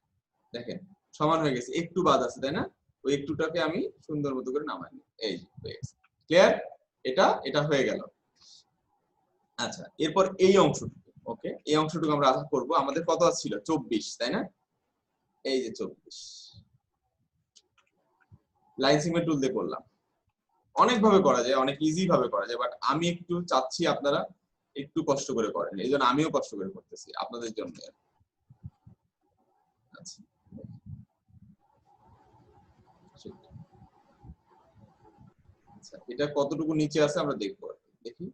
দেখেন সমান হয়ে গেছে, একটু বাদ আছে তাই না, ওই একটুটাকে আমি সুন্দর মতো করে নামাই নিই। এই হয়ে গেছে। ক্লিয়ার? এটা এটা হয়ে গেল। আচ্ছা এরপর এই অংশটুকু, ওকে, এই অংশটুকু আমরা আশা করব। আমাদের কত ছিল 24, তাই না? এই যে 24 লাইন সিগমেন্ট টুল দিয়ে করলাম। অনেক ভাবে করা যায়, অনেক ইজি ভাবে করা যায়, বাট আমি একটু চাচ্ছি আপনারা একটু কষ্ট করে করেন, এই জন্য আমিও কষ্ট করে করতেছি আপনাদের জন্য। আচ্ছা, আচ্ছা, এটা কতটুকু নিচে আছে আমরা দেখবো, দেখি।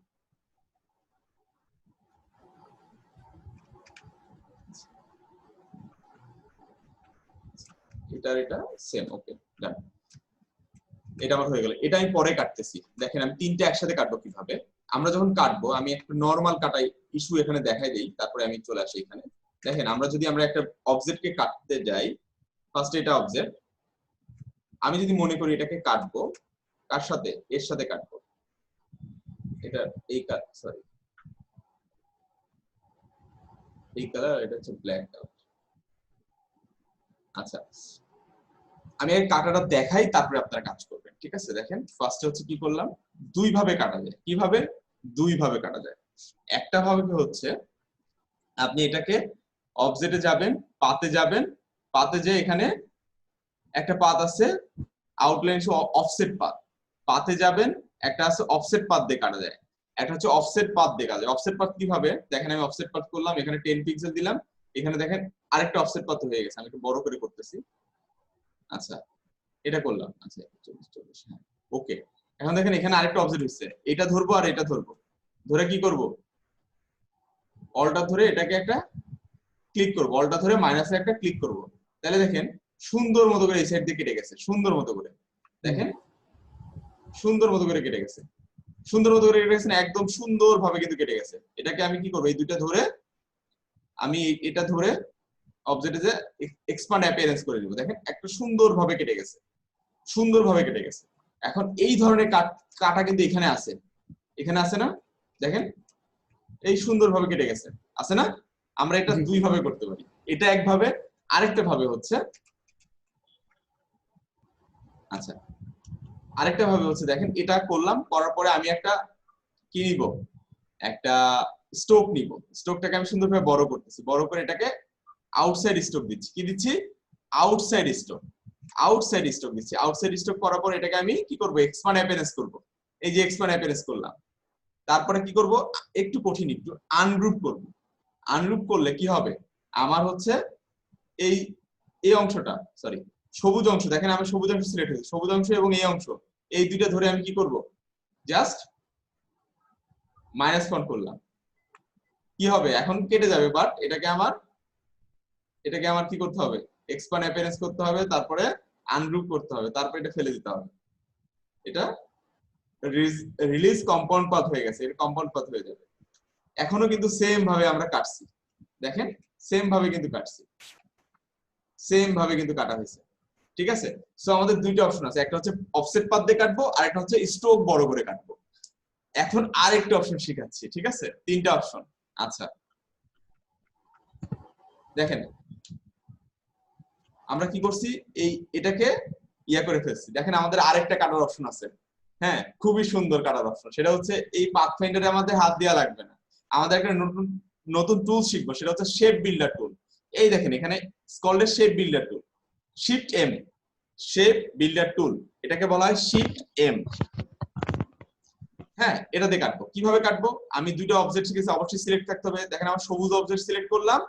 এটা সেম, ওকে ডান। এটা আমার হয়ে গেল। এটা আমি পরে কাটতেছি। দেখেন আমি তিনটা একসাথে কাটবো কিভাবে। আমরা যখন কাটবো আমি একটা নরমাল কাটাই ইস্যু এখানে দেখাই দেই, তারপরে আমি চলে আসি এখানে। দেখেন আমরা একটা অবজেক্টকে কাটতে যাই, ফার্স্ট এটা অবজেক্ট, আমি যদি মনে করি এটাকে কাটবো, কার সাথে? এর সাথে কাটবো। এটা এই কাট, সরি এই কালার, এটা হচ্ছে ব্ল্যাক কালার। আচ্ছা, আমি এই কাটাটা দেখাই, তারপরে আপনারা কাজ করবেন, ঠিক আছে? দেখেন ফার্স্টে হচ্ছে কি করলাম, দুই ভাবে কাটা যায়। কিভাবে? দুই ভাবে কাটা যায়। একটা ভাবে হচ্ছে আপনি এটাকে অবজেক্টে যাবেন, পাতে যাবেন, পাতে যে এখানে একটা পাত আছে আউটলাইন শো অফসেট পাত, পাতে যাবেন, একটা আছে অফসেট পাত দিয়ে কাটা যায়, একটা হচ্ছে অফসেট পাত দিয়ে কাটা যায়। অফসেট পাত কিভাবে? দেখেন আমি অফসেট পাত করলাম, এখানে 10 পিক্সেল দিলাম, এখানে দেখেন আরেকটা অফসেট পাত হয়ে গেছে। আমি একটু বড় করে করতেছি। আচ্ছা, এটা করলাম। আচ্ছা 40 হ্যাঁ, ওকে। এখন দেখেন এখানে আরেকটা অবজেক্ট হচ্ছে, এটা ধরবো আর এটা ধরবো, ধরে কি করব? অলটা ধরে এটাকে একটা ক্লিক করব, অলটা ধরে মাইনাসে একটা ক্লিক করব, তাহলে দেখেন সুন্দর মতো করে এই সাইড দিয়ে কেটে গেছে, সুন্দর মতো করে। দেখেন সুন্দর মতো করে কেটে গেছে, সুন্দর মতো করে কেটে গেছে, একদম সুন্দর ভাবে কিন্তু কেটে গেছে। এটাকে আমি কি করব? এই দুইটা ধরে আমি এটা ধরে অবজেক্টে যে এক্সপ্যান্ড অ্যাপিয়ারেন্স করে দিব। দেখেন একটা সুন্দর ভাবে কেটে গেছে, সুন্দর ভাবে কেটে গেছে। এখন এই ধরনের কাটা কিন্তু এখানে আছে, এখানে আছে না? দেখেন এই সুন্দর ভাবে কেটে গেছে, আছে না? আমরা এটা দুই ভাবে করতে পারি, এটা একভাবে, আরেকটা ভাবে হচ্ছে, আচ্ছা আরেকটা ভাবে হচ্ছে, দেখেন এটা করলাম, করার পরে আমি একটা কি নিব? একটা স্ট্রোক নিব। স্ট্রোকটাকে আমি সুন্দরভাবে বড় করতেছি, বড় করে এটাকে আউটসাইড স্ট্রোক দিচ্ছি। কি দিচ্ছি? আউটসাইড স্ট্রোক, আউটসাইড স্ট্রোক দিচ্ছি। আউটসাইড স্ট্রোক করার পর এটাকে আমি কি করব? এক্সপ্যান্ড অ্যাপিয়ারেন্স করব। এই যে এক্সপ্যান্ড অ্যাপিয়ারেন্স করলাম, তারপরে কি করব? একটু কঠিন, একটু আনগ্রুপ করব। আনগ্রুপ করলে কি হবে? আমার হচ্ছে এই এই অংশটা, সরি সবুজ অংশ, দেখেন আমি সবুজ অংশ সিলেক্ট করেছি, সবুজ অংশ এবং এই অংশ, এই দুইটা ধরে আমি কি করব? জাস্ট মাইনাস পয়েন্ট করলাম। কি হবে? এখন কেটে যাবে, বাট এটাকে আমার কি করতে হবে? এক্সপ্যান্ড অ্যাপিয়ারেন্স করতে হবে, তারপরে আনগ্রুপ করতে হবে, তারপরে এটা ফেলে দিতে হবে। এটা রিলিজ কম্পাউন্ড পাথ হয়ে গেছে, এটা কম্পাউন্ড পাথ হয়ে যাবে। এখনো কিন্তু সেম ভাবে আমরা কাটছি, দেখেন সেম ভাবে কিন্তু কাটছি, সেম ভাবে কিন্তু কাটা হয়েছে, ঠিক আছে? সো আমাদের দুইটা অপশন আছে, একটা হচ্ছে অফসেট পাথ দিয়ে কাটবো, আর একটা হচ্ছে স্ট্রোক বড় করে কাটবো। এখন আরেকটা অপশন শিখাচ্ছি, ঠিক আছে? তিনটা অপশন। আচ্ছা দেখেন আমরা কি করছি, এটাকে ইয়া করে ফেলছি। দেখেন আমাদের আরেকটা কাটার অপশন আছে, হ্যাঁ খুবই সুন্দর কাটার অপশন, সেটা হচ্ছে এই পাথফাইন্ডারে আমাদের হাত দেওয়া লাগবে না, আমাদের একটা নতুন টুল শিখবো, সেটা হচ্ছে শেপ বিল্ডার টুল। এই দেখেন এখানে called shape builder tool, shift M, shape builder tool, এটাকে বলা হয় শিফট এম। হ্যাঁ, এটা দিয়ে কাটবো। কিভাবে কাটবো? আমি দুইটা অবজেক্ট শিখেছি, অবশ্যই সিলেক্ট থাকতে হবে। দেখেন আমার সবুজ অবজেক্ট সিলেক্ট করলাম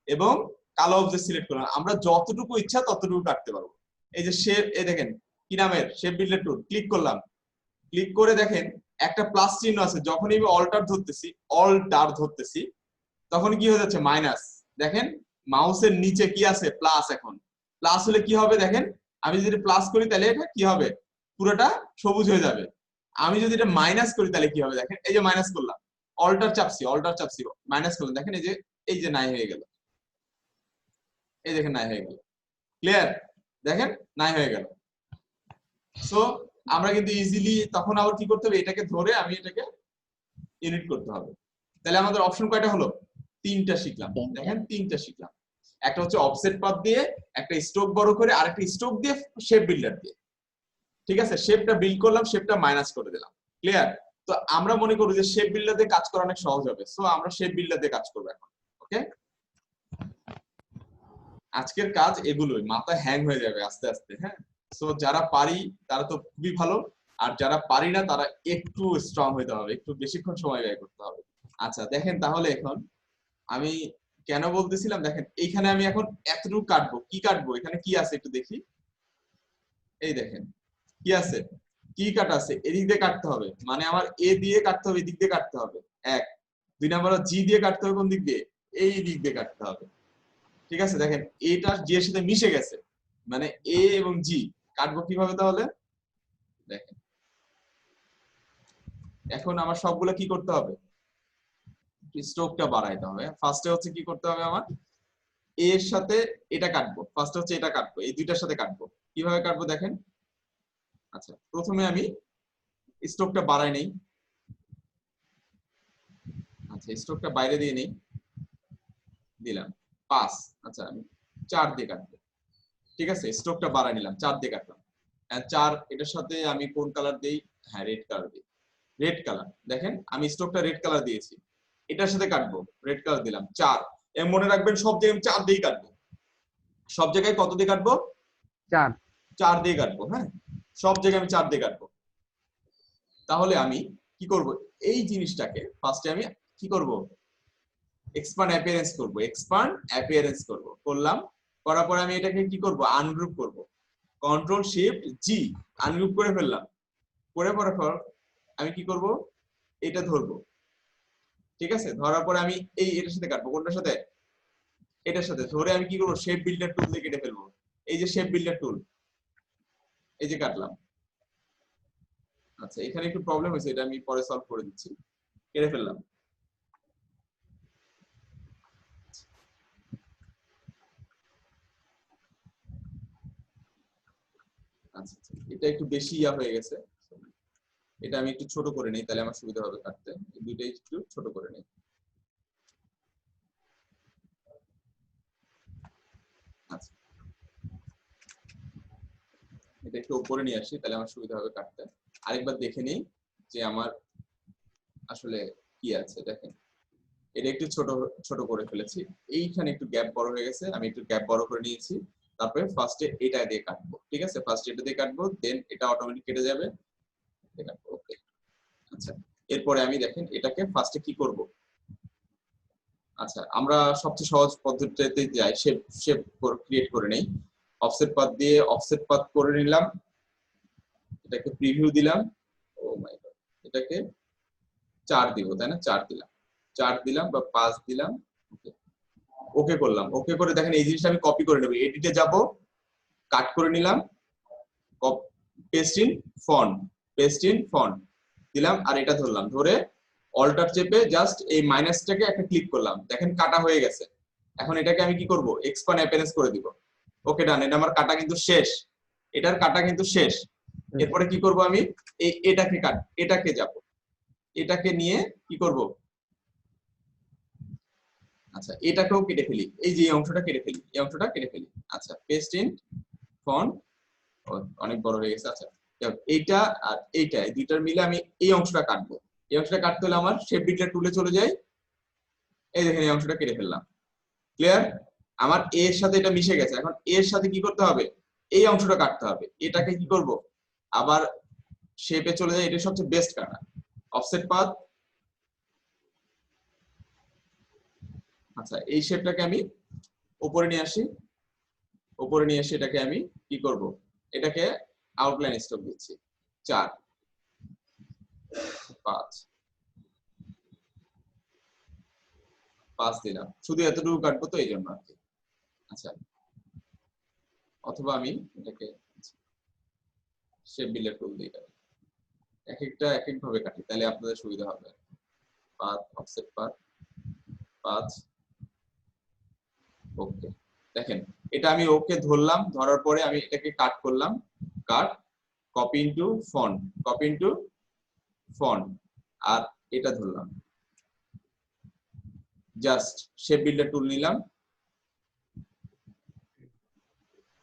এবং কালো অবজেক্ট সিলেক্ট করলাম, আমরা যতটুকু ইচ্ছা ততটুকু কাটতে পারবো। এই যে শেপ, এই দেখেন কি নামের? শেপ বিল্ডার টুল। ক্লিক করলাম, ক্লিক করে দেখেন একটা প্লাস চিহ্ন আছে, যখনই আমি অল্টার ধরতেছি তখন কি হয়ে যাচ্ছে? মাইনাস। দেখেন মাউসের নিচে কি আছে? প্লাস। এখন প্লাস হলে কি হবে? দেখেন আমি যদি প্লাস করি তাহলে এটা কি হবে? পুরোটা সবুজ হয়ে যাবে। আমি যদি এটা মাইনাস করি তাহলে কি হবে? দেখেন এই যে মাইনাস করলাম, অল্টার চাপছি মাইনাস করলাম, দেখেন এই যে নাই হয়ে গেল, এই দেখেন নাই হয়ে গেল। ক্লিয়ার? দেখেন নাই হয়ে গেল। সো আমরা কিন্তু ইজিলি তখন আবার কি করতে হবে? এটাকে ধরে আমি এটাকে এডিট করতে হবে। তাহলে আমাদের অপশন কয়টা হলো? তিনটা শিখলাম। দেখেন তিনটা শিখলাম, একটা হচ্ছে অফসেট পাথ দিয়ে, একটা স্ট্রোক বড় করে, আর একটা স্ট্রোক দিয়ে, শেপ বিল্ডার দিয়ে। ঠিক আছে, শেপটা বিল্ড করলাম, শেপটা মাইনাস করে দিলাম। ক্লিয়ার? তো তো আমরা মনে করি যে শেপ বিল্ডার দিয়ে কাজ করা অনেক সহজ হবে, সো আমরা শেপ বিল্ডার দিয়ে কাজ করবো এখন। ওকে, আজকের কাজ এগুলোই, মাথা হ্যাং হয়ে যাবে আস্তে আস্তে। হ্যাঁ, সো যারা পারি তারা তো খুবই ভালো, আর যারা পারি না তারা একটু স্ট্রং হইতে হবে, একটু বেশিক্ষণ সময় ব্যয় করতে হবে। আচ্ছা দেখেন, তাহলে এখন আমি কেন বলতেছিলাম, দেখেন এইখানে আমি এখন এতটুকু কাটবো, কি কাটবো, এখানে কি আছে একটু দেখি। এই দেখেন কি আছে, কি কাটা আছে, এদিক দিয়ে কাটতে হবে, মানে আমার এ দিয়ে কাটতে হবে, এদিক দিয়ে কাটতে হবে। এক, দুই নাম্বার জি দিয়ে কাটতে হবে, কোন দিক দিয়ে, এই দিক দিয়ে কাটতে হবে। ঠিক আছে, দেখেন এটা জি এর সাথে মিশে গেছে, মানে এ এবং জি কাটবো কিভাবে তাহলে দেখেন। এখন আমার সবগুলো কি করতে হবে, স্ট্রোকটা বাড়াইতে হবে। ফার্স্টে হচ্ছে কি করতে হবে, আমার এ এর সাথে এটা কাটবো, ফার্স্টে হচ্ছে এটা কাটবো, এই দুইটার সাথে কাটবো। কিভাবে কাটবো দেখেন। আচ্ছা প্রথমে আমি স্ট্রোকটা বাড়াই নেই, আচ্ছা স্ট্রোকটা বাইরে দিয়ে নেই, দিলাম 5। আচ্ছা আমি 4 দিয়ে কাটবো, ঠিক আছে, স্ট্রোকটা বাড়াই নিলাম, 4 দিয়ে কাটলাম। 4 এটার সাথে আমি কোন কালার দেই, হ্যাঁ রেড কালার দিই, রেড কালার। দেখেন আমি স্ট্রোকটা রেড কালার দিয়েছি, এটার সাথে কাটবো, রেড কালার দিলাম 4। মনে রাখবেন সব জায়গায় 4 দিয়ে কাটবো, সব জায়গায় কত দিয়ে কাটবো, 4। 4 দিয়ে কাটবো। হ্যাঁ, সব জায়গায় আমি 4 দিয়ে কাটবো। তাহলে আমি কি করব, এই জিনিসটাকে ফার্স্টে আমি কি করব, এক্সপান্ড অ্যাপিয়ারেন্স করব, এক্সপান্ড অ্যাপিয়ারেন্স করব, করলাম। করার পরে আমি এটাকে কি করব, আনগ্রুপ করব, কন্ট্রোল শিফট জি, আনগ্রুপ করে ফেললাম। করে পরে আমি কি করব, এটা ধরবো, ঠিক আছে, ধরার পরে আমি এটার সাথে কাটবো, কোনটার সাথে, এটার সাথে ধরে আমি কি করবো, শেপ বিল্ডার টুল দিয়ে কেটে ফেলবো। এই যে শেপ বিল্ডার টুল, এই যে কাটলাম। আচ্ছা এখানে একটু প্রবলেম হয়েছে, এটা আমি পরে সলভ করে দিচ্ছি। কেটে ফেললাম। আচ্ছা এটা একটু বেশি হয়ে গেছে, এটা আমি একটু ছোট করে নেই, তাহলে আমার সুবিধা হবে কাটতে। এই দুইটাই একটু ছোট করে নেই। আচ্ছা এটা একটু উপরে নিয়ে আসি, তাহলে আমার সুবিধা হবে কাটতে। আরেকবার দেখে নেই যে আমার আসলে কি আছে। দেখেন এটা একটু ছোট ছোট করে ফেলেছি, এইখানে একটু গ্যাপ বড় হয়ে গেছে, আমি একটু গ্যাপ বড় করে নিয়েছি। তারপরে ফার্স্টে এটা দিয়ে কাটবো, ঠিক আছে, ফার্স্ট এটা দিয়ে কাটবো, দেন এটা অটোমেটিক কেটে যাবে। ওকে আচ্ছা, এরপরে আমি দেখেন এটাকে ফার্স্টে কি করব। আচ্ছা আমরা সবচেয়ে সহজ পদ্ধতিতে যাই, শেপ শেপ ক্রিয়েট করে নেই। অফসেট পাথ দিয়ে অফসেট পাথ করে নিলাম, এটাকে প্রিভিউ দিলাম। ও মাই গড, এটাকে 4 দিব, তাই না, 4 দিলাম, 4 দিলাম বা 5 দিলাম। ওকে ওকে করলাম। ওকে করে দেখেন এই জিনিসটা আমি কপি করে নেব, এডিটে যাব, কাট করে নিলাম, paste in front, paste in front দিলাম, আর এটা ধরলাম, ধরে অল্টার চেপে জাস্ট এই মাইনাসটাকে একটা ক্লিক করলাম, দেখেন কাটা হয়ে গেছে। এখন এটাকে আমি কি করব, এক্সপান্ড অ্যাপিয়ারেন্স করে দিব। ওকে ডান, এটা আমার কাটা কিন্তু শেষ, এটার কাটা কিন্তু শেষ। এরপরে কি করব, আমি এটাকে যাব, এটাকে নিয়ে কি করব, আচ্ছা এটাকেও কেটে ফেলি, এই যে এই অংশটা কেটে ফেলি, এই অংশটা কেটে ফেলি। আচ্ছা পেস্ট ইন ফন্ট, অনেক বড় হয়ে গেছে। আচ্ছা এইটা আর এইটা, এই দুইটার মিলে আমি এই অংশটা কাটবো। এই অংশটা কাটতে হলে আমার শেপ বিল্ডার টুলে চলে যাই, এই দেখেন এই অংশটা কেটে ফেললাম। ক্লিয়ার, আমার এর সাথে এটা মিশে গেছে। এখন এর সাথে কি করতে হবে, এই অংশটা কাটতে হবে। এটাকে কি করব, আবার শেপে চলে যাই, এটা সবচেয়ে বেস্ট কাটা। অফসেট পাথ, আচ্ছা এই শেপটাকে আমি উপরে নিয়ে আসি, উপরে নিয়ে এসে এটাকে আমি কি করব, এটাকে আউটলাইন স্ট্রোক দিচ্ছি 4 5 5 দিলাম, শুধু এতটুকু কাটবো তো এই জন্য আর কি। আচ্ছা অথবা আমি এটাকে শেপ বিল্ডার টুল দিয়ে কাটি, এক একটা এক এক ভাবে কাটি, তাহলে আপনাদের সুবিধা হবে। পাথ, অফসেট পাথ, 5 ওকে। দেখেন এটা আমি ওকে ধরলাম, ধরার পরে আমি এটাকে কাট করলাম, cut, copy into font, copy into font, আর এটা ধরলাম, জাস্ট শেপ বিল্ডার টুল নিলাম,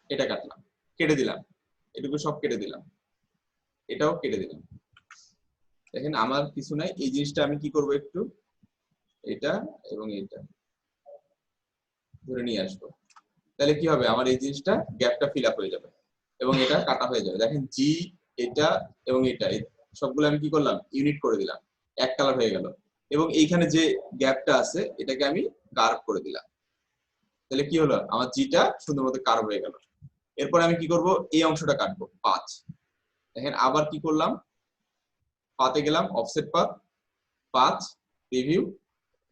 এটা কাটলাম, কেটে দিলাম, এটুকু সব কেটে দিলাম, এটাও কেটে দিলাম। দেখেন আমার কিছু নাই, এই জিনিসটা আমি কি করব, একটু এটা এবং এটা ধরে নিয়ে আসবো। তাহলে কি হবে, আমার এই জিনিসটা গ্যাপটা ফিল আপ হয়ে যাবে এবং এটা কাটা হয়ে যাবে। দেখেন জি, এটা এবং এটা সবগুলো আমি কি করলাম, ইউনিট করে দিলাম, এক কালার হয়ে গেল। এবং এইখানে যে গ্যাপটা আছে এটাকে আমি কার্ভ করে দিলাম। তাহলে কি হলো, আমার জিটা সুন্দর মতো কার্ভ হয়ে গেল। এরপর আমি কি করব, এই অংশটা কাটবো 5। দেখেন আবার কি করলাম, পাতে গেলাম, অফসেট পাথ 5, প্রিভিউ,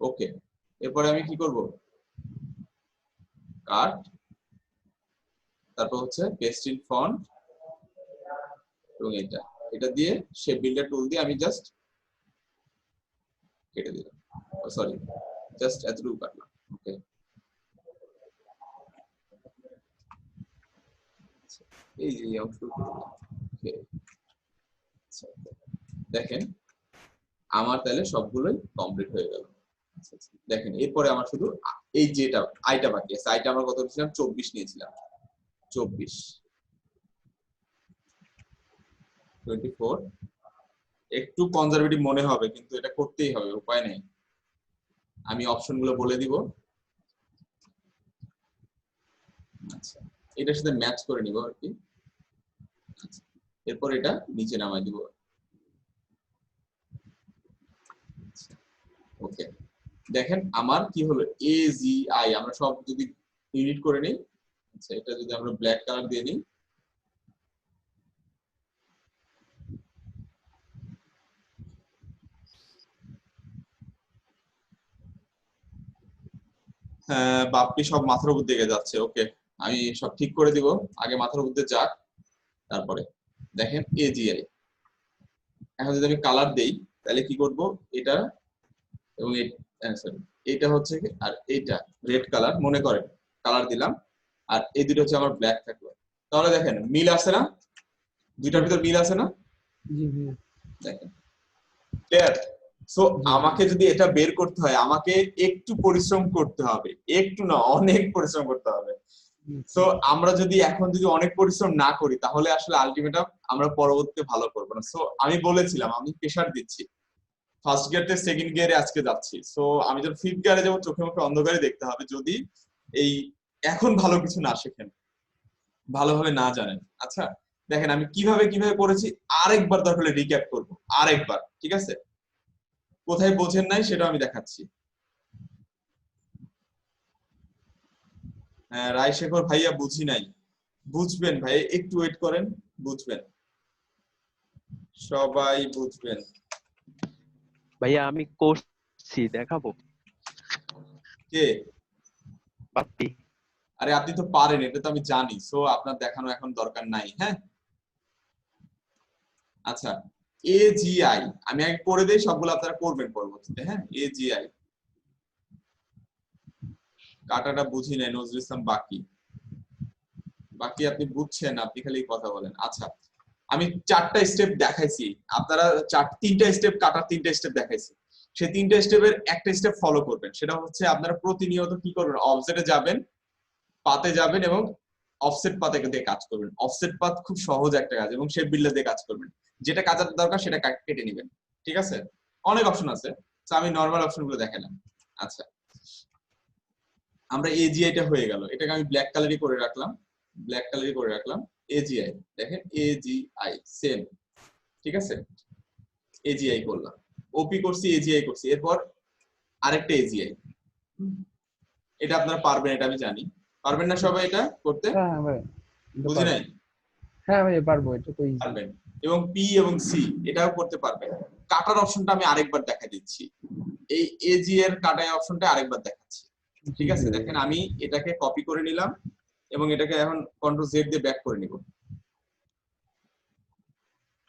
ওকে। এরপরে আমি কি করব, কাট, তারপর হচ্ছে পেস্ট ইন ফন্ট এবং এটা দিয়ে শেপ বিল্ডার টুল দিয়ে আমি জাস্ট কেটে দিলাম, সরি জাস্ট এতটুকু কাটলাম, ওকে। এই যে অংশটুকু, দেখেন আমার তাহলে সবগুলোই কমপ্লিট হয়ে গেল। দেখেন এরপরে আমার শুধু এই যেটা আইটা বাকি আছে, আইটা আমরা কত নিয়েছিলাম, 24 নিয়েছিলাম, 24 24। একটু কনজারভেটিভ মনে হবে কিন্তু এটা করতেই হবে, উপায় নেই। আমি অপশনগুলো বলে দিব। আচ্ছা, এটার সাথে ম্যাচ করে নিব আর কি। এরপর এটা নিচে নামাই দিব, ওকে। দেখেন আমার কি হলো, এ জি আই আমরা সব যদি ইউনিট করে নিই। আচ্ছা, এটা যদি আমরা ব্ল্যাক কালার দিয়ে নিই, হ্যাঁ বাপ্পি সব মাথার উপর দিকে যাচ্ছে, ওকে আমি সব ঠিক করে দিব, আগে মাথার উপর দিয়ে যাক তারপরে। দেখেন এজিআই, এখন যদি আমি কালার দেই তাহলে কি করব, এটা এবং সরি এটা হচ্ছে কি, আর এটা রেড কালার মনে করেন, কালার দিলাম, আর এই দুটো হচ্ছে আমার ব্ল্যাক থাকলো। তাহলে দেখেন মিল আছে না, দুইটার ভিতর মিল আছে না, জি জি দেখেন ক্লিয়ার। সো আমাকে যদি এটা বের করতে হয় আমাকে একটু পরিশ্রম করতে হবে, একটু না অনেক পরিশ্রম করতে হবে। সো আমরা যদি এখন যদি অনেক পরিশ্রম না করি তাহলে আসলে আলটিমেটাম আমরা পরবর্তীতে ভালো করবো না। সো আমি বলেছিলাম আমি প্রেশার দিচ্ছি, ফার্স্ট গিয়ার থেকে সেকেন্ড গিয়ারে আজকে যাচ্ছি। সো আমি যখন ফিফথ গিয়ারে যাবো চোখে মুখে অন্ধকারে দেখতে হবে যদি এই এখন ভালো কিছু না শেখেন, ভালোভাবে না জানেন। আচ্ছা দেখেন আমি কিভাবে কিভাবে করেছি, আরেকবার দরকার রিক্যাপ করবো, আরেকবার, ঠিক আছে? কোথায় বোঝেন নাই সেটা আমি দেখাচ্ছি। হ্যাঁ রায়শেখর ভাইয়া বুঝি নাই, বুঝবেন ভাই, একটু ওয়েট করেন, বুঝবেন, সবাই বুঝবেন। ভাইয়া আমি করছি, দেখাবো? কে? বাপ্পি। আরে আপনি তো পারেন, এটা তো আমি জানি, সো আপনার দেখানো এখন দরকার নাই। হ্যাঁ আচ্ছা, এজিআই আমি আগে করে দেই, সবগুলো আপনারা করবেন পরবর্তীতে। হ্যাঁ এজিআই কাটাটা বুঝি নাই, নজরুল ইসলাম বাকি, বাকি আপনি বুঝছেন, আপনি খালি কথা বলেন। আচ্ছা আমি 4টা স্টেপ দেখাইছি, আপনারা 3টা স্টেপ কাটার 3টা স্টেপ দেখাইছি, সেই 3টা স্টেপের একটা স্টেপ ফলো করবেন। সেটা হচ্ছে আপনারা প্রতিনিয়ত কি করবেন, অবজেক্টে যাবেন, পাতে যাবেন এবং অফসেট পাতে দিয়ে কাজ করবেন। অফসেট পাত খুব সহজ একটা কাজ এবং শেপ বিল্ডার দিয়ে কাজ করবেন, যেটা কাজার দরকার সেটা কেটে নেবেন, ঠিক আছে? অনেক অপশন আছে, তো আমি নরমাল অপশনগুলো দেখালাম। আচ্ছা আমরা এজিআইটা হয়ে গেল, এটাকে আমি ব্ল্যাক কালারই করে রাখলাম, ব্ল্যাক কালারই করে রাখলাম। এজিআই দেখেন, এজিআই সেম, ঠিক আছে? এজিআই করলাম, ওপি করছি, এজিআই করছি, এরপর আরেকটা এজিআই। এটা আপনারা পারবেন, এটা আমি জানি, পারবেন না সবাই এটা করতে? হ্যাঁ ভাই, বুঝি নাই? হ্যাঁ ভাই পারবো, এটা তো ইজি। পারবেন, এবং পি এবং সি এটাও করতে পারবেন। কাটার অপশনটা আমি আরেকবার দেখা দিচ্ছি, এই এজি এর কাটার অপশনটা আরেকবার দেখাচ্ছি, ঠিক আছে? দেখেন আমি এটাকে কপি করে নিলাম এবং এটাকে এখন কন্ট্রোল জেড দিয়ে ব্যাক করে নিব,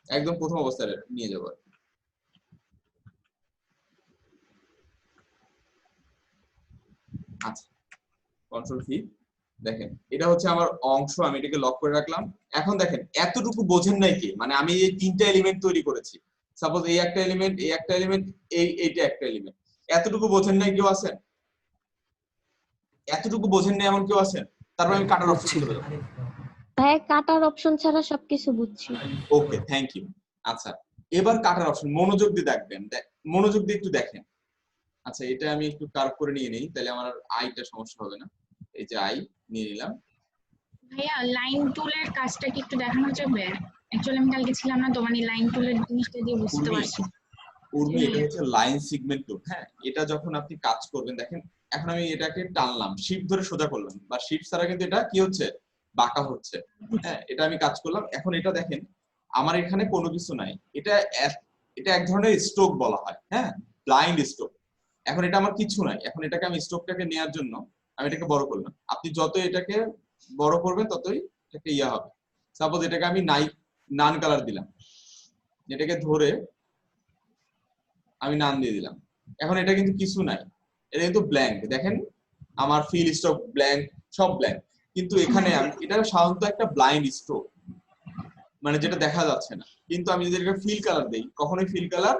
একদম প্রথম অবস্থায় নিয়ে যাব। আচ্ছা কন্ট্রোল ভি, দেখেন এটা হচ্ছে আমার অংশ, আমি এটাকে লক করে রাখলাম। এখন দেখেন এতটুকু বোঝেন নাই কি, মানে আমি এই 3টা এলিমেন্ট তৈরি করেছি, সাপোজ এই একটা এলিমেন্ট, এই একটা এলিমেন্ট, এইটা একটা এলিমেন্ট, এতটুকু বোঝেন নাই কেউ আছেন? এতটুকু বোঝেন নাই এমন কেউ আছেন? তারপর আমি কাটার অপশন চলে যাব। ভাই কাটার অপশন ছাড়া সবকিছু বুঝছি। Okay thank you. আচ্ছা এবার কাটার অপশন মনোযোগ দিয়ে দেখবেন, মনোযোগ দিয়ে একটু দেখেন। আচ্ছা এটা আমি একটু কার্ভ করে নিয়ে নেই, তাহলে আমার আইটা সমস্যা হবে না। এই যে আই নিয়ে নিলাম। ভাইয়া লাইন টুলের কাজটা কি একটু দেখানো যাবে? অ্যাকচুয়ালি আমি কালকে ছিলাম না তো, মানে লাইন টুলের জিনিসটা দিয়ে বুঝতে পারছি না। উর্মি এটা হচ্ছে লাইন সেগমেন্ট টুল। হ্যাঁ, এটা যখন আপনি কাজ করবেন, দেখেন এখন আমি এটাকে টানলাম, শিফট ধরে সোজা করলাম, বা শিফট ছাড়া কিন্তু এটা কি হচ্ছে, বাঁকা হচ্ছে। হ্যাঁ, এটা আমি কাজ করলাম। এখন এটা দেখেন আমার এখানে কোনো কিছু নাই, এটা এক ধরনের স্ট্রোক বলা হয়। হ্যাঁ, ব্লাইন্ড স্ট্রোক। এখন এটা আমার কিছু নাই, এখন এটাকে আমি স্ট্রোকটাকে নেওয়ার জন্য আমি এটাকে বড় করলাম। আপনি যত এটাকে বড় করবেন ততই এটাকে ইয়া হবে। সাপোজ এটাকে আমি নান কালার দিলাম, এটাকে ধরে আমি নাম দিয়ে দিলাম। এখন এটা কিন্তু কিছু নাই, এটা কিন্তু ব্ল্যাঙ্ক। দেখেন আমার ফিল স্ট্রোক ব্ল্যাঙ্ক, সব ব্ল্যাঙ্ক। কিন্তু এখানে এটা সাধারণত একটা ব্লাইন্ড স্ট্রোক, মানে যেটা দেখা যাচ্ছে না। কিন্তু আমি যদি এটাকে ফিল কালার দেই, কখনোই ফিল কালার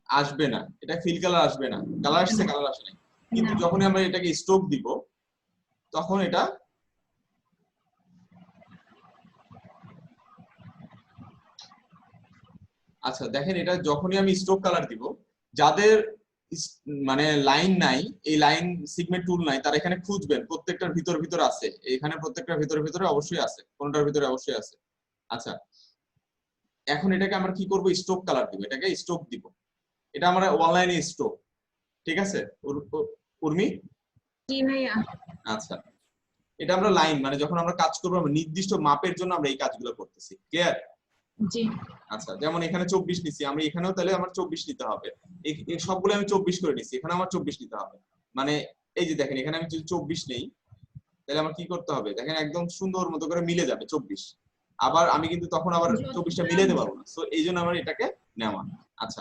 আসবে না, এটা ফিল কালার আসবে না। কালার আসছে, কালার আসে নাই। কিন্তু যখনই আমরা এটাকে স্ট্রোক দিব তখন এটা আচ্ছা দেখেন, এটা যখনই আমি স্ট্রোক কালার দিব, যাদের মানে লাইন নাই, এই লাইন সিগমেন্ট টুল নাই, তারা এখানে খুঁজবেন প্রত্যেকটার ভিতর আছে। এখানে প্রত্যেকটার ভিতরে অবশ্যই আছে, কোনটার ভিতরে অবশ্যই আছে। আচ্ছা এখন এটাকে আমরা কি করব, স্ট্রোক কালার দিব, এটাকে স্ট্রোক দিব। এটা আমরা অনলাইনে স্ট্রোক, ঠিক আছে উর্মি? জি ভাইয়া। আচ্ছা এটা আমরা লাইন, মানে যখন আমরা কাজ করবো আমরা নির্দিষ্ট মাপের জন্য আমরা এই কাজগুলো করতেছি। ক্লিয়ার? জি। আচ্ছা যেমন এখানে 24 নিছি, আমি এখানেও তাহলে আমার 24 নিতে হবে। এই সবগুলো আমি 24 করে নিছি, এখানে আমার 24 নিতে হবে। মানে এই যে দেখেন এখানে আমি যদি 24 নেই, তাহলে আমার কি করতে হবে দেখেন, একদম সুন্দর মতো করে মিলে যাবে 24। আবার আমি কিন্তু তখন আবার 24টা মিলাতে পারবো না, সো এই জন্য আমার এটাকে নেওয়া। আচ্ছা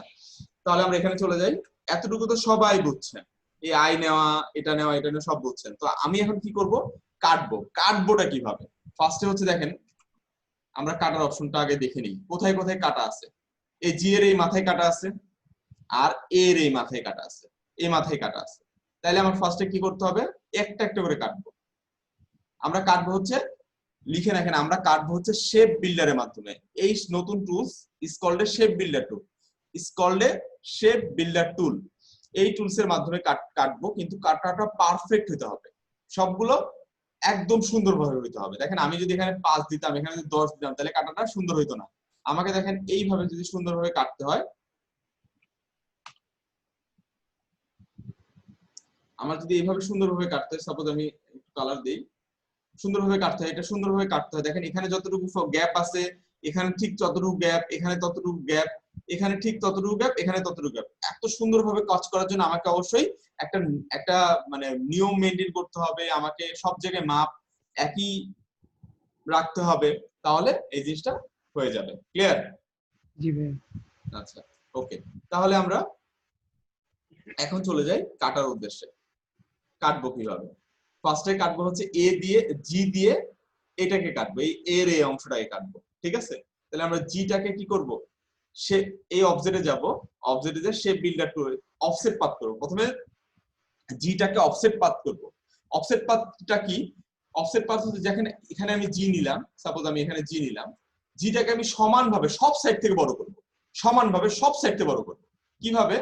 তাহলে আমরা এখানে চলে যাই। এতটুকু তো সবাই বুঝছেন, এই আই নেওয়া, এটা নেওয়া, এটা নেওয়া সব বুঝছেন। তো আমি এখন কি করব, কাটবোটা কিভাবে। ফার্স্টে হচ্ছে দেখেন আমরা কাটার অপশনটা আগে দেখে নিই, কোথায় কোথায় কাটা আছে। এই জি এর এই মাথায় কাটা আছে, আর এর এই মাথায় কাটা আছে, এই মাথায় কাটা আছে। তাহলে আমার ফার্স্টে কি করতে হবে, একটা একটা করে কাটবো। আমরা কাটবো হচ্ছে, লিখে রাখেন, আমরা কাটবো হচ্ছে শেপ বিল্ডারের মাধ্যমে। এই নতুন tools is called a shape builder tool, is called a shape builder tool. এই টুলস এর মাধ্যমে কাটবো, কিন্তু কাটাটা পারফেক্ট হতে হবে, সবগুলো একদম সুন্দরভাবে হইতে হবে। দেখেন আমি যদি এখানে 5 দিতাম, এখানে যদি 10 দিতাম, তাহলে কাটাটা সুন্দর হইতো না। আমাকে দেখেন এইভাবে যদি সুন্দরভাবে কাটতে হয়, আমার যদি এইভাবে সুন্দরভাবে কাটতে হয়, সাপোজ আমি কালার দেই, সুন্দরভাবে কাটতে হয়, এটা সুন্দরভাবে কাটতে হয়। দেখেন এখানে যতটুকু গ্যাপ আছে, এখানে ঠিক ততটুকু গ্যাপ, এখানে ততটুকু গ্যাপ, এখানে ঠিক ততটুকু গ্যাপ, এখানে ততটুকু গ্যাপ। এত সুন্দরভাবে কাজ করার জন্য আমাকে অবশ্যই একটা মানে নিয়ম মেনটেন করতে হবে, আমাকে সব জায়গায় মাপ একই রাখতে হবে, তাহলে এই জিনিসটা হয়ে যাবে। ক্লিয়ার? জি ভাই। আচ্ছা ওকে, তাহলে আমরা এখন চলে যাই কাটার উদ্দেশ্যে। কাটবো কিভাবে, ফার্স্টে কাটবো হচ্ছে এ দিয়ে, জি দিয়ে এটাকে কাটবো, এই এর এই অংশটাকে কাটবো। ঠিক আছে, তাহলে আমরা জিটাকে কি করব, সে এই অবজেক্টে যাব, অবজেক্টে যে shape builder to offset path করব। প্রথমে জিটাকে অফসেট পাথ করব। অফসেট পাথটা কি, অফসেট পাথ হচ্ছে যেখানে এখানে আমি জি নিলাম, সাপোজ আমি এখানে জি নিলাম, জিটাকে আমি সমানভাবে সব সাইড থেকে বড় করব, সমানভাবে সব সাইড থেকে বড় করব। কিভাবে,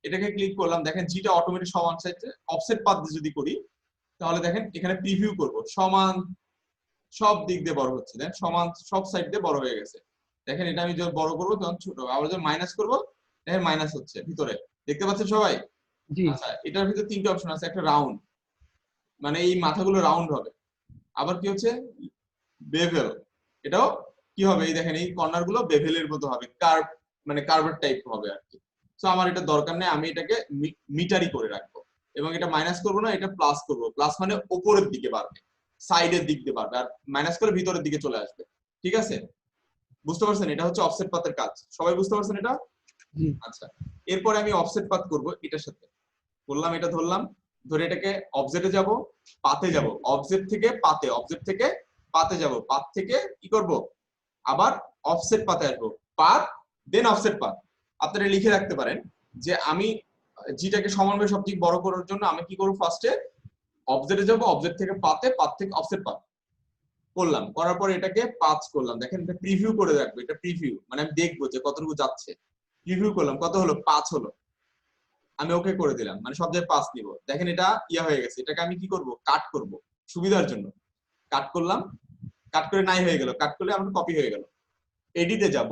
এটাকে ক্লিক করলাম, দেখেন জিটা অটোমেটিক সমান সাইডে অফসেট পাথ যদি করি, তাহলে দেখেন এখানে প্রিভিউ করব, সমান সব দিক দিয়ে বড় হচ্ছে, দেখেন সমান সব সাইড দিয়ে বড় হয়ে গেছে। দেখেন এটা আমি যখন বড় করব তখন ছোট হবে, আবার যখন মাইনাস করব দেখেন মাইনাস হচ্ছে ভিতরে, দেখতে পাচ্ছেন সবাই? জি। আচ্ছা এটার ভিতরে তিনটা অপশন আছে, একটা রাউন্ড, মানে এই মাথাগুলো রাউন্ড হবে। আবার কি হচ্ছে, বেভেল, এটাও কি হবে, এই দেখেন এই কর্নার গুলো বেভেলের মতো হবে, কার্ভ, মানে কার্ভের টাইপ হবে আর কি। সো আমার এটা দরকার নেই, আমি এটাকে মিটারি করে রাখবো, এবং এটা মাইনাস করবো না, এটা প্লাস করবো। প্লাস মানে উপরের দিকে বাড়বে, সাইডের দিক দিয়ে বাড়বে, আর মাইনাস করে ভিতরের দিকে চলে আসবে। ঠিক আছে, বুঝতে পারছেন? এটা হচ্ছে অফসেট পাথের কাজ, সবাই বুঝতে পারছেন এটা? আচ্ছা এরপরে আমি অফসেট পাথ করব, এটার সাথে বললাম, এটা ধরলাম, ধরে এটাকে অবজেক্টে যাব, পাতে যাব, অবজেক্ট থেকে পাতে, অবজেক্ট থেকে পাতে যাব, পাত থেকে কি করব, আবার অফসেট পাতে আসবো, পাত দেন অফসেট পাত। আপনারা লিখে রাখতে পারেন যে আমি জিটাকে সমানভাবে সব দিক বড় করার জন্য আমি কি করব, ফার্স্টে অবজেক্টে যাব, অবজেক্ট থেকে পাতে, পাত থেকে অফসেট পাত। করলাম, করার পর এটাকে 5 করলাম। দেখেন এটা প্রিভিউ করে রাখবো, এটা প্রিভিউ মানে আমি দেখবো যে কতটুকু যাচ্ছে। প্রিভিউ করলাম, কত হলো? 5 হলো। আমি ওকে করে দিলাম, মানে সব জায়গায় 5 নিব। দেখেন এটা ইয়া হয়ে গেছে। এটাকে আমি কি করব? কাট করব সুবিধার জন্য। কাট করলাম, কাট করে নাই হয়ে গেল, কাট করলে আমার কপি হয়ে গেল। এডিটে যাব,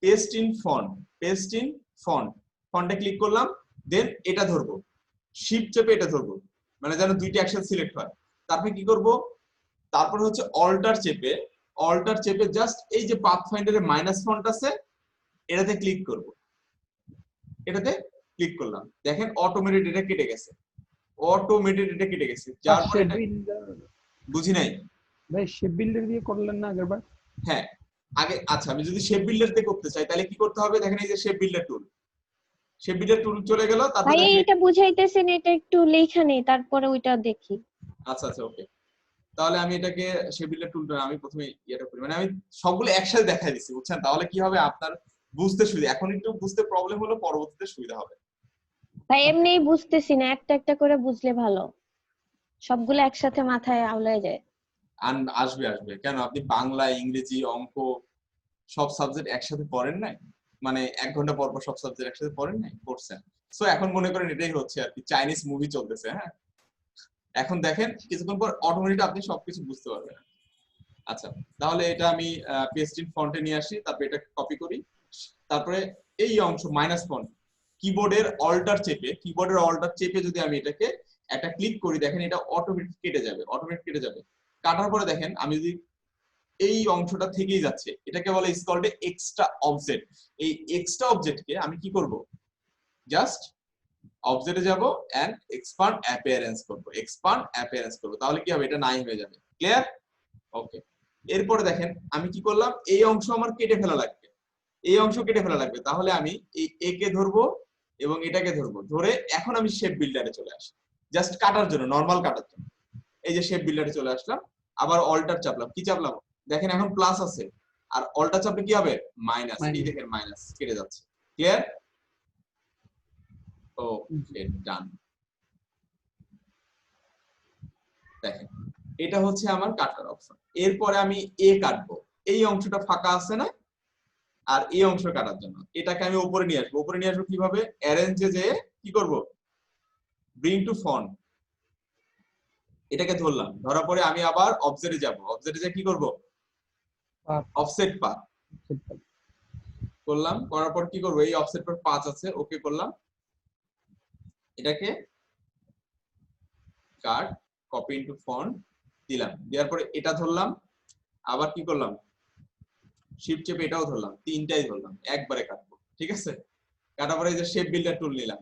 paste in front, paste in front, ফন্টে ক্লিক করলাম, দেন এটা ধরবো, শিফট চেপে এটা ধরবো, মানে যেন দুইটা একসাথে সিলেক্ট হয়। তারপরে কি করব? তারপর হচ্ছে অল্টার চেপে জাস্ট এই যে পাথফাইন্ডারে মাইনাস ফন্ট আছে এটাতে ক্লিক করব, এটাতে ক্লিক করলাম। দেখেন অটোমেটেড এটা কেটে গেছে, অটোমেটেড এটা কেটে গেছে। যার পরে এটা বুঝি নাই ভাই শেপ বিল্ডার দিয়ে করলেন না আগেরবার? হ্যাঁ আগে। আচ্ছা আমি যদি শেপ বিল্ডার দিয়ে করতে চাই তাহলে কি করতে হবে? দেখেন এই যে শেপ বিল্ডার টুল, শেপ বিল্ডার টুল চলে গেল। তারপর ভাই এটা বুঝাইতেছেন, এটা একটু লেখা নেই, তারপরে ওইটা দেখি। আচ্ছা আচ্ছা ওকে, তাহলে আমি এটাকে শেপ বিল্ডার টুলটা আমি প্রথমে এটা করি, মানে আমি সবগুলো একসাথে দেখাই দিচ্ছি, বুঝছেন? তাহলে কি হবে আপনার বুঝতে সুবিধা। এখন একটু বুঝতে প্রবলেম হলো, পরবর্তীতে সুবিধা হবে। ভাই এমনিই বুঝতেছি না, একটা একটা করে বুঝলে ভালো, সবগুলো একসাথে মাথায় আওলায় যায়। আসবে আসবে কেন? আপনি বাংলা, ইংরেজি, অঙ্ক সব সাবজেক্ট একসাথে পড়েন নাই? মানে 1 ঘন্টা পর পর সব সাবজেক্ট একসাথে পড়েন নাই? পড়ছেন। সো এখন মনে করেন এটাই হচ্ছে আর কি, চাইনিজ মুভি চলতেছে। হ্যাঁ এখন দেখেন কিছুক্ষণ পর অটোমেটিক আপনি সবকিছু বুঝতে পারবেন। আচ্ছা তাহলে এটা আমি পেস্ট ইন ফন্টে নিয়ে আসি, তারপর এটা কপি করি, তারপরে এই অংশ মাইনাস ফন্ট, কিবোর্ডের অল্টার চেপে যদি আমি এটাকে একটা ক্লিক করি, দেখেন এটা অটোমেটিক কেটে যাবে, কাটার পরে দেখেন আমি যদি এই অংশটা থেকেই যাচ্ছে, এটাকে বলে ইজ কল্ড এক্সট্রা অবজেক্ট। এই এক্সট্রা অবজেক্টকে আমি কি করব? জাস্ট অবজেক্টে যাব এন্ড এক্সপান্ড অ্যাপিয়ারেন্স করব, তাহলে কি হবে? এটা নাই হয়ে যাবে। ক্লিয়ার? ওকে। এরপরে দেখেন আমি কি করলাম, এই অংশ আমার কেটে ফেলা লাগবে, তাহলে আমি এই এ কে ধরবো এবং এটাকে ধরবো, ধরে এখন আমি শেপ বিল্ডারে চলে আসি, জাস্ট কাটার জন্য, নরমাল কাটার জন্য। এই যে শেপ বিল্ডারে চলে আসলাম, আবার অল্টার চাপলাম, কি চাপলাম? দেখেন এখন প্লাস আছে, আর অল্টার চাপলে কি হবে? মাইনাস। এই দেখেন মাইনাস কেটে যাচ্ছে। ক্লিয়ার? ওকে ডান। দেখেন এটা হচ্ছে আমার কাটার অপশন। এরপরে আমি এ কাটবো, এই অংশটা ফাঁকা আছে না, আর এই অংশ কাটার জন্য এটাকে আমি উপরে নিয়ে আসবো। কিভাবে? অ্যারেঞ্জে যে কি করব? ব্রিং টু ফন্ট, এটাকে ধরলাম, ধরার পরে আমি আবার অবজেক্টে যাব, যে কি করব? অফসেট পাথ করলাম, করার পর কি করব? এই অফসেট পাথ 5 আছে, ওকে করলাম, এটাকে কাট, কপি ইনটু ফন্ট দিলাম, দেওয়ার পরে এটা ধরলাম, আবার কি করলাম? শিফট চেপে এটাও ধরলাম, তিনটাই ধরলাম, একবারে কাটবো। ঠিক আছে? কাটার পরে এই যে শেপ বিল্ডার টুল নিলাম,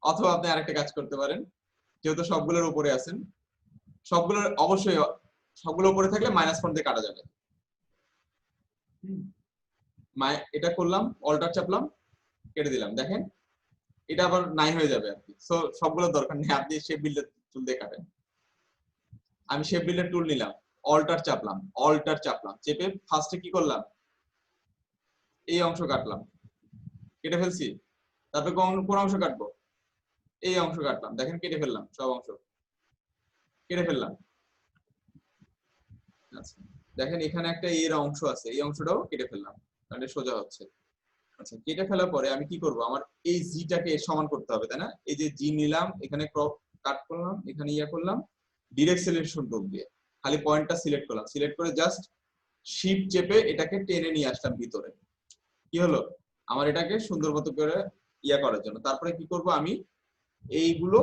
অথবা আপনি আরেকটা কাজ করতে পারেন, যেহেতু সবগুলোর উপরে আছেন, সবগুলো উপরে থাকলে মাইনাস ফন্ট দিয়ে কাটা যাবে। এটা করলাম, অল্টার চাপলাম, কেটে দিলাম, দেখেন এটা আবার নাই হয়ে যাবে আর কি। সো সবগুলোর দরকার নেই, আপনি শেপ বিল্ডার টুল দিয়ে কাটেন। আমি শেপ বিল্ডার টুল নিলাম, অল্টার চাপলাম, চেপে ফার্স্টে কি করলাম? এই অংশ কাটলাম, কেটে ফেলছি। তারপর কোন অংশ কাটবো? এই অংশ কাটলাম, দেখেন কেটে ফেললাম, সব অংশ কেটে ফেললাম। আচ্ছা দেখেন এখানে একটা এর অংশ আছে, এই অংশটাও কেটে ফেললাম, তাহলে সোজা হচ্ছে। আচ্ছা কেটে ফেলার পরে আমি কি করব? আমার এই জিটাকে সমান করতে হবে, তাই না? এই যে জি নিলাম, এখানে ক্রপ কাট করলাম, এখানে ইয়া করলাম, ডিরেক্ট সিলেকশন টুল দিয়ে খালি পয়েন্টটা সিলেক্ট করলাম, সিলেক্ট করে জাস্ট শিফট চেপে এটাকে টেনে নিয়ে আসলাম ভিতরে। কি হলো? আমার এটাকে সুন্দর মতো করে ইয়া করার জন্য। তারপরে কি করব? আমি এইগুলো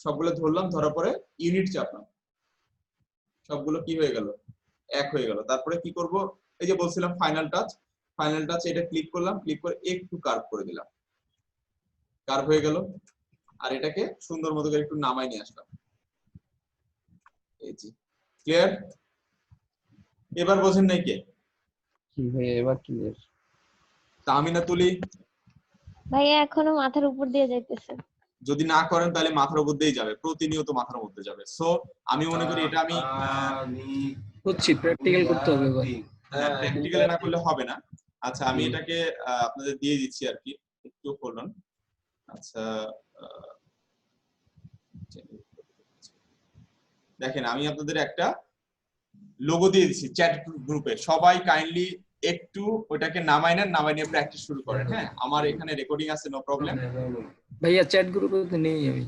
সবগুলো ধরলাম, ধরার পরে ইউনিট চাপলাম, সবগুলো কি হয়ে গেল? এক হয়ে গেল। তারপরে কি করব? এই যে বলছিলাম ফাইনাল টাচ, এটা ক্লিক করলাম, ক্লিক করে একটু কার্ভ করে দিলাম, কার্ভ হয়ে গেল। আর এটাকে সুন্দর মতো করে একটু নামাই নিয়ে আসলাম, এই যে। ক্লিয়ার? এবার বোঝেন নাই কে? কি ভাই এবার ক্লিয়ার? তামিনা তুলি ভাইয়া এখনো মাথার উপর দিয়ে যাইতেছে। যদি না করেন তাহলে মাথার উপর দিয়েই যাবে, প্রতিনিয়ত মাথার মধ্যে যাবে। সো আমি মনে করি এটা আমি হচ্ছে প্র্যাকটিক্যাল করতে হবে ভাই। প্র্যাকটিক্যালি না করলে হবে না। আচ্ছা আমি এটাকে আপনাদের দিয়ে দিচ্ছি আর কি, একটু করুন। আচ্ছা দেখেন আমি আপনাদের একটা লোগো দিয়ে দিচ্ছি চ্যাট গ্রুপে, সবাই কাইন্ডলি একটু ওটাকে নামাই নেন, নামাই নিয়ে প্র্যাকটিস শুরু করেন। হ্যাঁ, আমার এখানে রেকর্ডিং আছে, নো প্রবলেম। ভাইয়া চ্যাট গ্রুপে তো নেই আমি।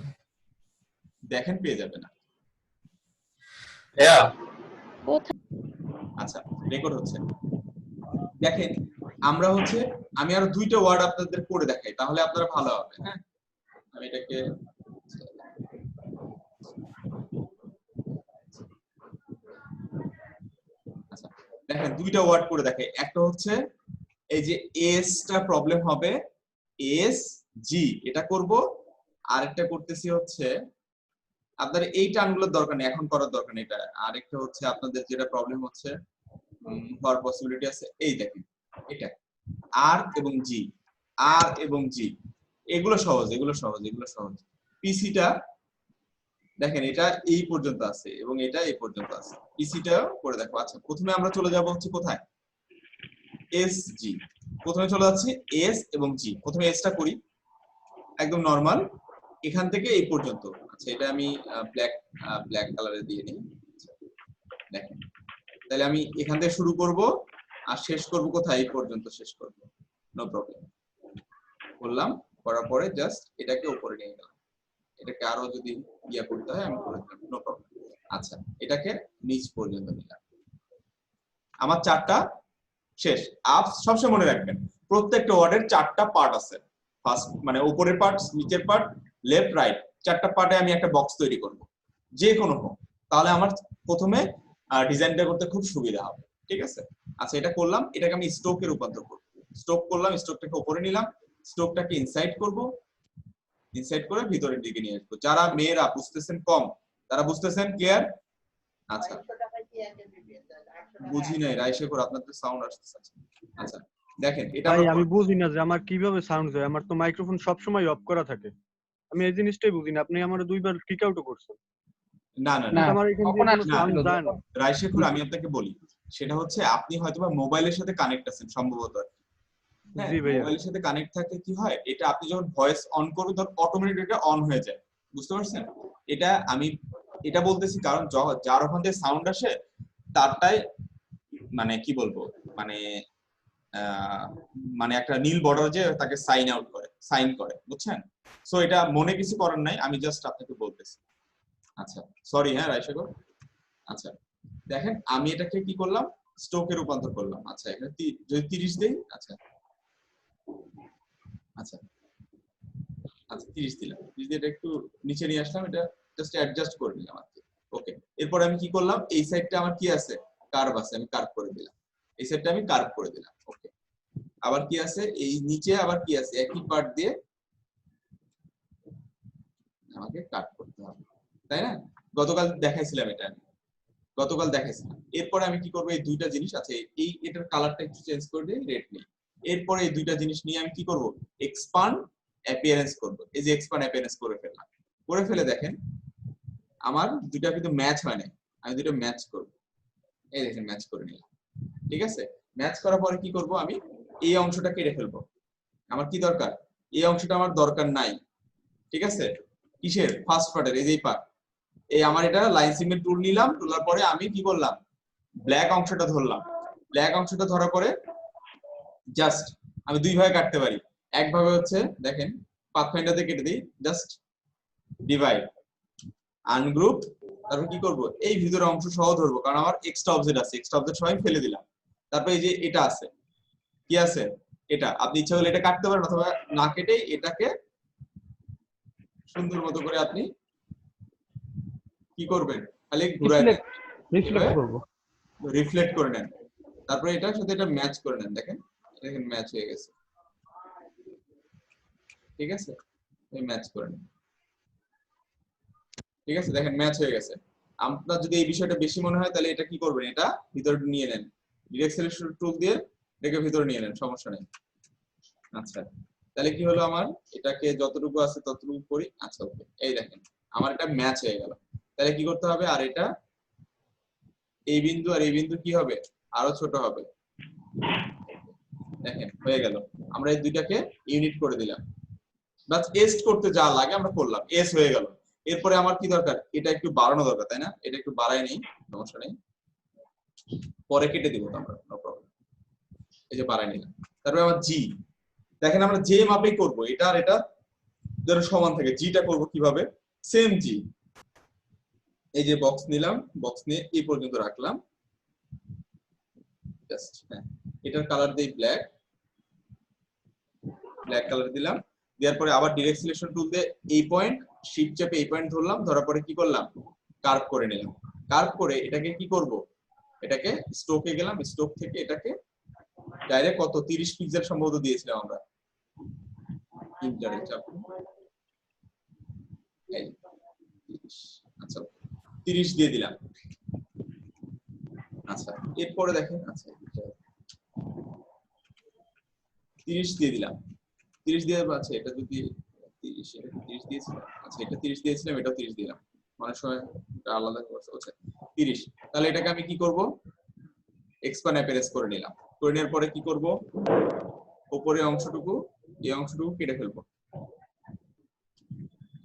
দেখেন পেয়ে যাবেন। আচ্ছা, রেকর্ড হচ্ছে। দেখেন আমরা হচ্ছে, আমি আরো 2টা ওয়ার্ড আপনাদের করে দেখাই, তাহলে আপনারা ভালো হবে। হ্যাঁ, আমি এটাকে আচ্ছা দেখেন 2টা ওয়ার্ড করে দেখাই। একটা হচ্ছে এই যে এস টা প্রবলেম হবে, এস জি এটা করব। আরেকটা করতেছি হচ্ছে আপনার এই টার্মগুলোর দরকার নেই, এখন করার দরকার নেই এটা। আরেকটা হচ্ছে আপনাদের যেটা প্রবলেম হচ্ছে হওয়ার পসিবিলিটি আছে, এই দেখেন এটা আর এবং জি, আর এবং জি, এগুলো সহজ, এগুলো সহজ, এগুলো সহজ। পিসিটা দেখেন এটা এই পর্যন্ত আছে এবং এটা এই পর্যন্ত আছে, পিসিটাও করে দেখো। আচ্ছা, প্রথমে আমরা চলে যাব হচ্ছে কোথায়, এস জি। প্রথমে চলে যাচ্ছি এস এবং জি। প্রথমে এসটা করি একদম নরমাল, এখান থেকে এই পর্যন্ত। আচ্ছা, এটা আমি ব্ল্যাক কালারে দিয়ে নিই। দেখেন তাহলে আমি এখান থেকে শুরু করব আর শেষ করব কোথায়, এই পর্যন্ত শেষ করব, নো প্রবলেম। করলাম, করার পরে জাস্ট এটাকে উপরে নিয়ে গেলাম। এটাকে আরো যদি ইয়া করতে হয় আমি করে দিলাম, নো প্রবলেম। আচ্ছা, এটাকে নিচ পর্যন্ত নিলাম। আমার 4টা শেষ। আপ সবসময় মনে রাখবেন প্রত্যেকটা ওয়ার্ডের 4টা পার্ট আছে। ফার্স্ট মানে উপরের পার্ট, নিচের পার্ট, লেফট রাইট, 4টা পার্টে আমি একটা বক্স তৈরি করব, যে কোনো হোক। তাহলে আমার প্রথমে ডিজাইনটা করতে খুব সুবিধা হবে। ঠিক আছে? আচ্ছা, এটা করলাম, এটাকে আমি স্ট্রোকে রূপান্তর করব। স্ট্রোক করলাম, স্ট্রোকটাকে উপরে নিলাম, স্ট্রোকটাকে ইনসাইড করব, ইনসাইড করে ভিতরের দিকে নিয়ে আসবো। যারা মেয়েরা বুঝতেছেন কম, তারা বুঝতেছেন ক্লিয়ার? আচ্ছা, বুঝি নাই রাইশেখর, আপনাদের সাউন্ড আসতেছে। আচ্ছা দেখেন এটা ভাই আমি বুঝি না যে আমার কিভাবে সাউন্ড যায়, আমার তো মাইক্রোফোন সব সময় অফ করা থাকে। আমি এই জিনিসটাই বুঝি না। আপনি আমার 2বার কিক আউটও করছেন। না না না, না, আমার এখান দিয়ে কোনো সাউন্ড যায় না। রাইশেখর আমি আপনাকে বলি, সেটা হচ্ছে আপনি হয়তোবা মোবাইলের সাথে কানেক্ট আছেন সম্ভবত। হ্যাঁ, জি ভাইয়া। মোবাইলের সাথে কানেক্ট থাকলে কি হয়, এটা আপনি যখন ভয়েস অন করবেন তখন অটোমেটিক এটা অন হয়ে যায়। বুঝতে পারছেন? এটা আমি এটা বলতেছি কারণ যার ওখান থেকে সাউন্ড আসে তারটাই মানে কি বলবো, মানে মানে একটা নীল বর্ডার যে তাকে সাইন আউট করে, সাইন করে, বুঝছেন? সো এটা মনে কিছু করার নাই, আমি জাস্ট আপনাকে বলতেছি। আচ্ছা সরি, হ্যাঁ রাইশেখর। আচ্ছা দেখেন আমি এটাকে কি করলাম, স্ট্রোকে রূপান্তর করলাম। আচ্ছা এখানে যদি 30 দেই, আচ্ছা আচ্ছা আচ্ছা 30 দিলাম, 30 দিয়ে এটা একটু নিচে নিয়ে আসলাম, এটা জাস্ট অ্যাডজাস্ট করে নিলাম আর কি। ওকে, এরপর আমি কি করলাম, এই সাইডটা আমার কি আছে, কার্ভ আছে, আমি কার্ভ করে দিলাম। এই সাইডটা আমি কার্ভ করে দিলাম। ওকে, আবার কি আছে, এই নিচে আবার কি আছে, একই পার্ট দিয়ে আমাকে কাট করতে হবে, তাই না? গতকাল দেখাইছিলাম এটা, আমি গতকাল দেখাইছিলাম। এরপরে আমি কি করব, এই 2টা জিনিস আছে, এই এটার কালারটা একটু চেঞ্জ করে দিয়ে রেড নেই। এরপরে এই 2টা জিনিস নিয়ে আমি কি করব, এক্সপান্ড অ্যাপিয়ারেন্স করব। এই যে এক্সপান্ড অ্যাপিয়ারেন্স করে ফেললাম, করে ফেলে দেখেন আমার 2টা কিন্তু ম্যাচ হয় না, আমি 2টা ম্যাচ করব। এই দেখেন ম্যাচ করে নিলাম। ঠিক আছে? ম্যাচ করার পরে কি করব, আমি এই অংশটা কেটে ফেলবো। আমার কি দরকার, এই অংশটা আমার দরকার নাই। ঠিক আছে? কিসের, ফার্স্ট পার্টের, এই যে পার্ট। এই আমার এটা লাইন সিগমেন্ট টুল নিলাম, তোলার পরে আমি কি করলাম, ব্ল্যাক অংশটা ধরলাম। ব্ল্যাক অংশটা ধরার পরে জাস্ট আমি 2 ভাগে কাটতে পারি। একভাবে হচ্ছে দেখেন পাথফাইন্ডার দিয়ে কেটে দিই, জাস্ট ডিভাইড, আনগ্রুপ। তারপর কি করব, এই ভিতরের অংশ সহ ধরবো, কারণ আমার এক্সট্রা অবজেক্ট আছে, এক্সট্রা অবজেক্ট সহ ফেলে দিলাম। তারপর এই যে এটা আছে, কি আছে, এটা আপনি ইচ্ছা করলে এটা কাটতে পারেন, অথবা না কেটে এটাকে সুন্দর মতো করে আপনি কি করবেন, খালি ঘুরায় রিফ্লেক্ট করব। রিফ্লেক্ট করে নেন। তারপরে এটার সাথে এটা ম্যাচ করে নেন, দেখেন দেখেন ম্যাচ হয়ে গেছে। ঠিক আছে, এই ম্যাচ করে নেন। ঠিক আছে, দেখেন ম্যাচ হয়ে গেছে। আপনার যদি এই বিষয়টা বেশি মনে হয় তাহলে এটা কি করবেন, এটা ভিতরে নিয়ে নেন, ডিরেক্ট সিলেকশন টুল দিয়ে এটাকে ভিতরে নিয়ে নেন, সমস্যা নেই। আচ্ছা তাহলে কি হলো, আমার এটাকে যতটুকু আছে ততটুকু করি। আচ্ছা ওকে, এই দেখেন আমার এটা ম্যাচ হয়ে গেল। তাহলে কি করতে হবে, আর এটা এই বিন্দু আর এই বিন্দু কি হবে, আরো ছোট হবে। দেখেন হয়ে গেল, আমরা এই 2টাকে ইউনিট করে দিলাম। বাস এস করতে যা লাগে আমরা করলাম, এস হয়ে গেল। এরপরে আমার কি দরকার, এটা একটু বাড়ানো দরকার, তাই না? এটা একটু বাড়াই নেই, সমস্যা নেই। পরে কেটে দিব আমরা, নো প্রবলেম। এই যে বাড়াই নিলাম। তারপরে আমার জি, দেখেন আমরা যে মাপেই করব, এটা আর এটা যেন সমান থাকে। জিটা করব কিভাবে, সেম জি, এই যে বক্স নিলাম, বক্স নিয়ে এই পর্যন্ত রাখলাম জাস্ট। হ্যাঁ, এটার কালার দেই ব্ল্যাক, ব্ল্যাক কালার দিলাম। দেওয়ার পরে আবার ডিরেক্ট সিলেকশন টুল দিয়ে এই পয়েন্ট শিফট চেপে এই পয়েন্ট ধরলাম, ধরার পরে কি করলাম, কার্ভ করে নিলাম। কার্ভ করে এটাকে কি করব, এটাকে স্ট্রোকে গেলাম, স্ট্রোক থেকে এটাকে ডাইরেক্ট কত 30 পিক্সেল সম্ভবত দিয়েছিলাম আমরা, ইন্টারে চাপ, এই 30, আচ্ছা 30 দিয়ে দিলাম। আচ্ছা এরপরে দেখেন, আচ্ছা 30 দিয়ে দিলাম, 30 দিয়ে, আচ্ছা এটা যদি 30, এটা 30 দিয়েছিলাম, আচ্ছা এটা 30 দিয়েছিলাম, এটাও 30 দিলাম, অনেক সময় এটা আলাদা করছে। আচ্ছা 30, তাহলে এটাকে আমি কি করব, এক্সপ্যান্ড অ্যাপিয়ারেন্স করে নিলাম। করে নেওয়ার পরে কি করব, উপরে অংশটুকু, এই অংশটুকু কেটে ফেলবো।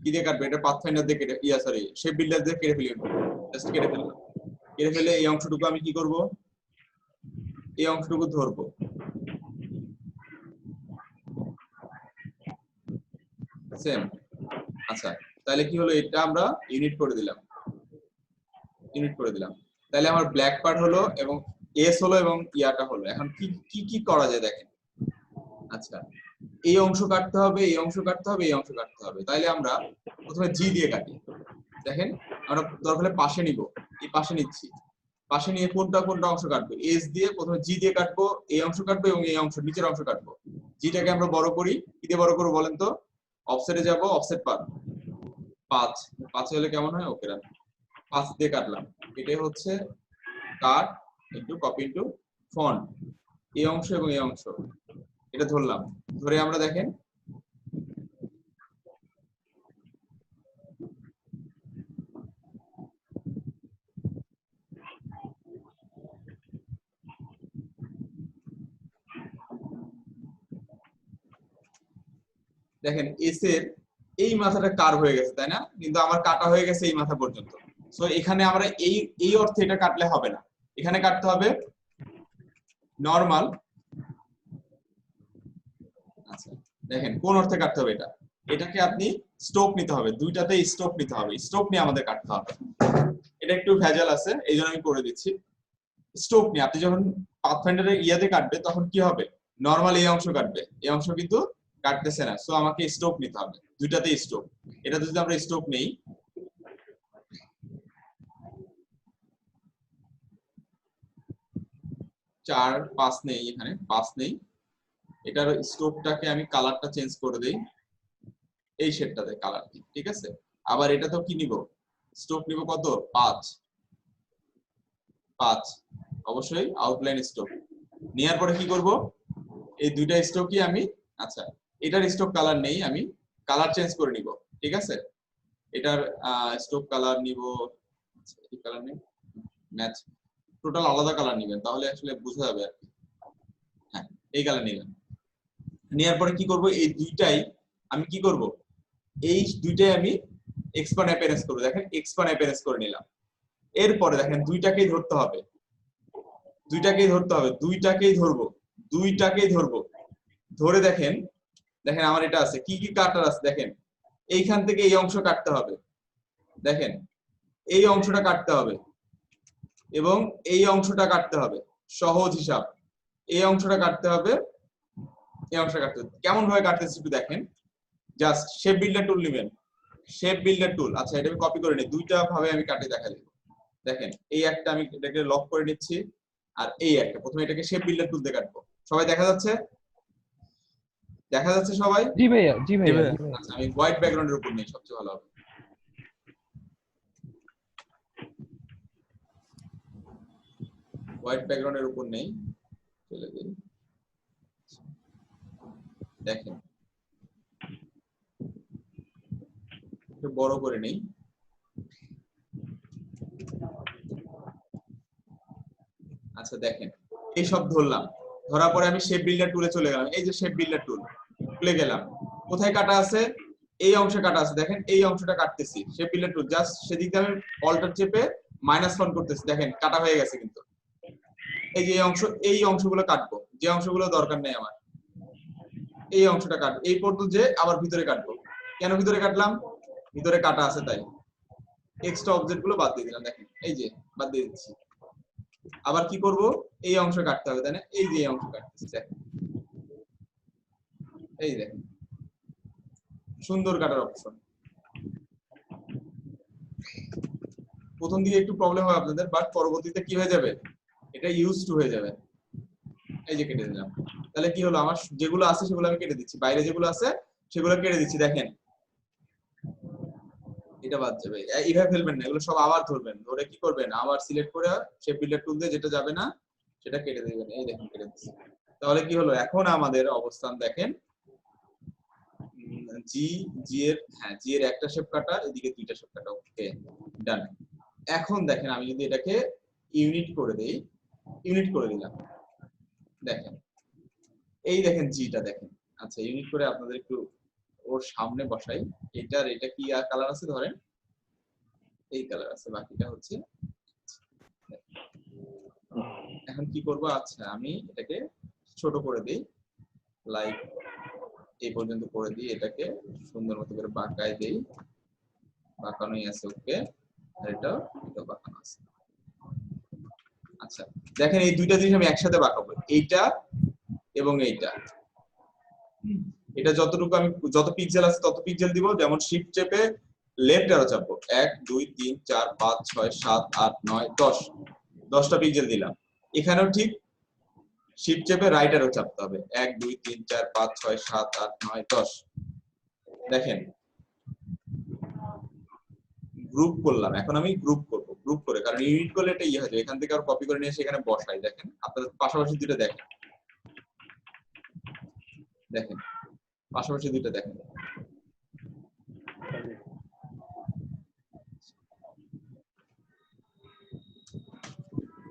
কি দিয়ে কাটবে, এটা পাথফাইন্ডার দিয়ে কেটে, সরি শেপ বিল্ডার দিয়ে কেটে ফেলবো, জাস্ট কেটে ফেললাম। কেটে ফেলে এই অংশটুকু আমি কি করব, এই অংশটুকু ধরবো, সেম। আচ্ছা তাহলে কি হলো, এটা আমরা ইউনিট করে দিলাম, ইউনিট করে দিলাম। তাহলে আমার ব্ল্যাক পার্ট হলো এবং এস হলো এবং ইয়াটা হলো। এখন কি কি কি করা যায় দেখেন। আচ্ছা এই অংশ কাটতে হবে, এই অংশ কাটতে হবে, এই অংশ কাটতে হবে। তাইলে আমরা প্রথমে জি দিয়ে কাটি। দেখেন আমরা দরকার হলে পাশে নিব, এই পাশে নিচ্ছি, পাশে নিয়ে কোনটা কোনটা অংশ কাটবো, এস দিয়ে প্রথমে জি দিয়ে কাটবো, এই অংশ কাটবো এবং এই অংশ নিচের অংশ কাটবো। জিটাকে আমরা বড় করি, কি দিয়ে বড় করবো বলেন তো, অফসেটে যাব, অফসেট পার 5, 5 হলে কেমন হয়, ওকে রান 5 দিয়ে কাটলাম। এটাই হচ্ছে কাট ইনটু কপি ইনটু ফন্ট, এই অংশ এবং এই অংশ এটা ধরলাম। ধরে আমরা দেখেন দেখেন এস এর এই মাথাটা কার হয়ে গেছে, তাই না, কিন্তু আমার কাটা হয়ে গেছে এই মাথা পর্যন্ত। সো এখানে আমরা এই এই অর্থে এটা কাটলে হবে না, এখানে কাটতে হবে নরমাল। আচ্ছা দেখেন কোন অর্থে কাটতে হবে, এটা এটাকে আপনি স্ট্রোক নিতে হবে, দুইটাতেই স্ট্রোক নিতে হবে, স্ট্রোক নিয়ে আমাদের কাটতে হবে। এটা একটু ভেজাল আছে, এই জন্য আমি করে দিচ্ছি। স্ট্রোক নিয়ে আপনি যখন পাথফাইন্ডারের ইয়াতে কাটবে তখন কি হবে, নরমাল এই অংশ কাটবে, এই অংশ কিন্তু কাটতেছে না। সো আমাকে স্ট্রোক নিতে হবে, দুইটাতেই স্ট্রোক। এটা যদি আমরা স্ট্রোক নেই, 4, 5 নেই, এখানে 5 নেই, এটার স্ট্রোকটাকে আমি কালারটা চেঞ্জ করে দেই, এই শেডটাতে কালার দিই, ঠিক আছে। আবার এটা তো কি নিব, স্ট্রোক নিব কত, 5, অবশ্যই আউটলাইন স্ট্রোক নেওয়ার পরে কি করব, এই দুইটা স্ট্রোকই আমি, আচ্ছা এটার স্ট্রোক কালার নেই, আমি কালার চেঞ্জ করে নিব, ঠিক আছে। এটার স্ট্রোক কালার নিব, এই কালার নেই, ম্যাচ টোটাল আলাদা কালার নেবেন, তাহলে আসলে বোঝা যাবে আর কি। হ্যাঁ এই কালার নিলাম, নেওয়ার পরে কি করব, এই দুইটাই আমি কি করব, এই দুইটাই আমি এক্সপ্যান্ড অ্যাপিয়ারেন্স করব। দেখেন এক্সপ্যান্ড অ্যাপিয়ারেন্স করে নিলাম। এরপরে দেখেন দুইটাকেই ধরতে হবে, দুইটাকেই ধরতে হবে, দুইটাকেই ধরবো, দুইটাকেই ধরবো। ধরে দেখেন, দেখেন আমার এটা আছে, কি কি কাটার আছে দেখেন, এইখান থেকে এই অংশ কাটতে হবে, দেখেন এই অংশটা কাটতে হবে এবং এই অংশটা কাটতে হবে, সহজ হিসাব। এই অংশটা কাটতে হবে, এই অংশটা কাটতে হবে। কেমন ভাবে কাটতেছি একটু দেখেন, জাস্ট শেপ বিল্ডার টুল নেবেন, শেপ বিল্ডার টুল। আচ্ছা এটা আমি কপি করে নিই, দুইটা ভাবে আমি কাটে দেখা দেব। দেখেন এই একটা আমি এটাকে লক করে নিচ্ছি, আর এই একটা, প্রথমে এটাকে শেপ বিল্ডার টুল দিয়ে কাটবো। সবাই দেখা যাচ্ছে, দেখা যাচ্ছে সবাই? জি ভাইয়া, জি ভাইয়া। আচ্ছা আমি হোয়াইট ব্যাকগ্রাউন্ডের উপর নেই, সবচেয়ে ভালো হবে। হোয়াইট ব্যাকগ্রাউন্ডের উপর নেই, চলে দিই। দেখেন একটু বড় করে নেই, আচ্ছা দেখেন এই সব ধরলাম, ধরার পরে আমি শেপ বিল্ডার টুলে চলে গেলাম। এই যে শেপ বিল্ডার টুল খুলে গেলাম, কোথায় কাটা আছে, এই অংশে কাটা আছে, দেখেন এই অংশটা কাটতেছি, শেপ বিল্ডার টুল জাস্ট সেদিকে আমি অল্টার চেপে মাইনাস ফন্ট করতেছি, দেখেন কাটা হয়ে গেছে কিন্তু। এই যে এই অংশগুলো কাটবো, যে অংশগুলো দরকার নেই আমার, এই অংশটা কাটবো, এই পর্যন্ত যে আবার ভিতরে কাটবো। কেন ভিতরে কাটলাম? ভিতরে কাটা আছে তাই। এক্সট্রা অবজেক্ট গুলো বাদ দিয়ে দিলাম, দেখেন এই যে বাদ দিয়ে দিচ্ছি। আবার কি করব, এই অংশ কাটতে হবে, তাই না? এই যে এই অংশ কাটতেছি, দেখেন এই দেখেন সুন্দর কাটার অপশন। প্রথম দিকে একটু প্রবলেম হয় আপনাদের, বাট পরবর্তীতে কি হয়ে যাবে, এটা ইউজ টু হয়ে যাবে। এই যে কেটে দিলাম, তাহলে কি হলো, আমার যেগুলো আছে সেগুলো আমি কেটে দিচ্ছি, বাইরে যেগুলো আছে সেগুলো কেটে দিচ্ছি। দেখেন এটা বাদ যাবে, এইভাবে ফেলবেন না, এগুলো সব আবার ধরবেন, ধরে কি করবেন, আবার সিলেক্ট করে শেপ বিল্ডার টুল দিয়ে যেটা যাবে না সেটা কেটে দিবেন। এই দেখেন কেটে দিচ্ছি। তাহলে কি হলো, এখন আমাদের অবস্থান দেখেন, জি এর একটা শেপ কাটা, এদিকে দুইটা শেপ কাটা। ওকে ডান। এখন দেখেন আমি যদি এটাকে ইউনিট করে দেই, ইউনিট করে দিলাম, দেখেন এই দেখেন জিটা দেখেন। আচ্ছা ইউনিট করে আপনাদের একটু ওর সামনে বসাই। এটার এটা কি কালার আছে, ধরেন এই কালার আছে, বাকিটা হচ্ছে। এখন কি করব, আচ্ছা আমি এটাকে ছোট করে দেই, লাইক এই পর্যন্ত করে দিই, এটাকে সুন্দর মতো করে বাঁকায় দেই, বাঁকানোই আছে। ওকে, আর এটা বাঁকানো আছে। আচ্ছা দেখেন এই দুইটা জিনিস আমি একসাথে বাঁকাবো, এইটা এবং এইটা। এটা যতটুকু আমি যত পিক্সেল আছে তত পিক্সেল দিব, যেমন শিফট চেপে লেফট অ্যারো চাপবো, 1 2 3 4 5 6 7 8 9 10, 10টা পিক্সেল দিলাম। এখানেও ঠিক শিফট চেপে রাইট অ্যারো চাপতে হবে, 1 2 3 4 5 6 7 8 9 10। দেখেন গ্রুপ করলাম, এখন আমি গ্রুপ করব, গ্রুপ করে, কারণ ইউনিট করলে এটা ইয়ে হয়ে যাবে, এখান থেকে আর কপি করে নিয়ে সেখানে বসাই। দেখেন আপনাদের পাশাপাশি দুটো দেখেন, দেখেন পাশাপাশি দুটো দেখেন।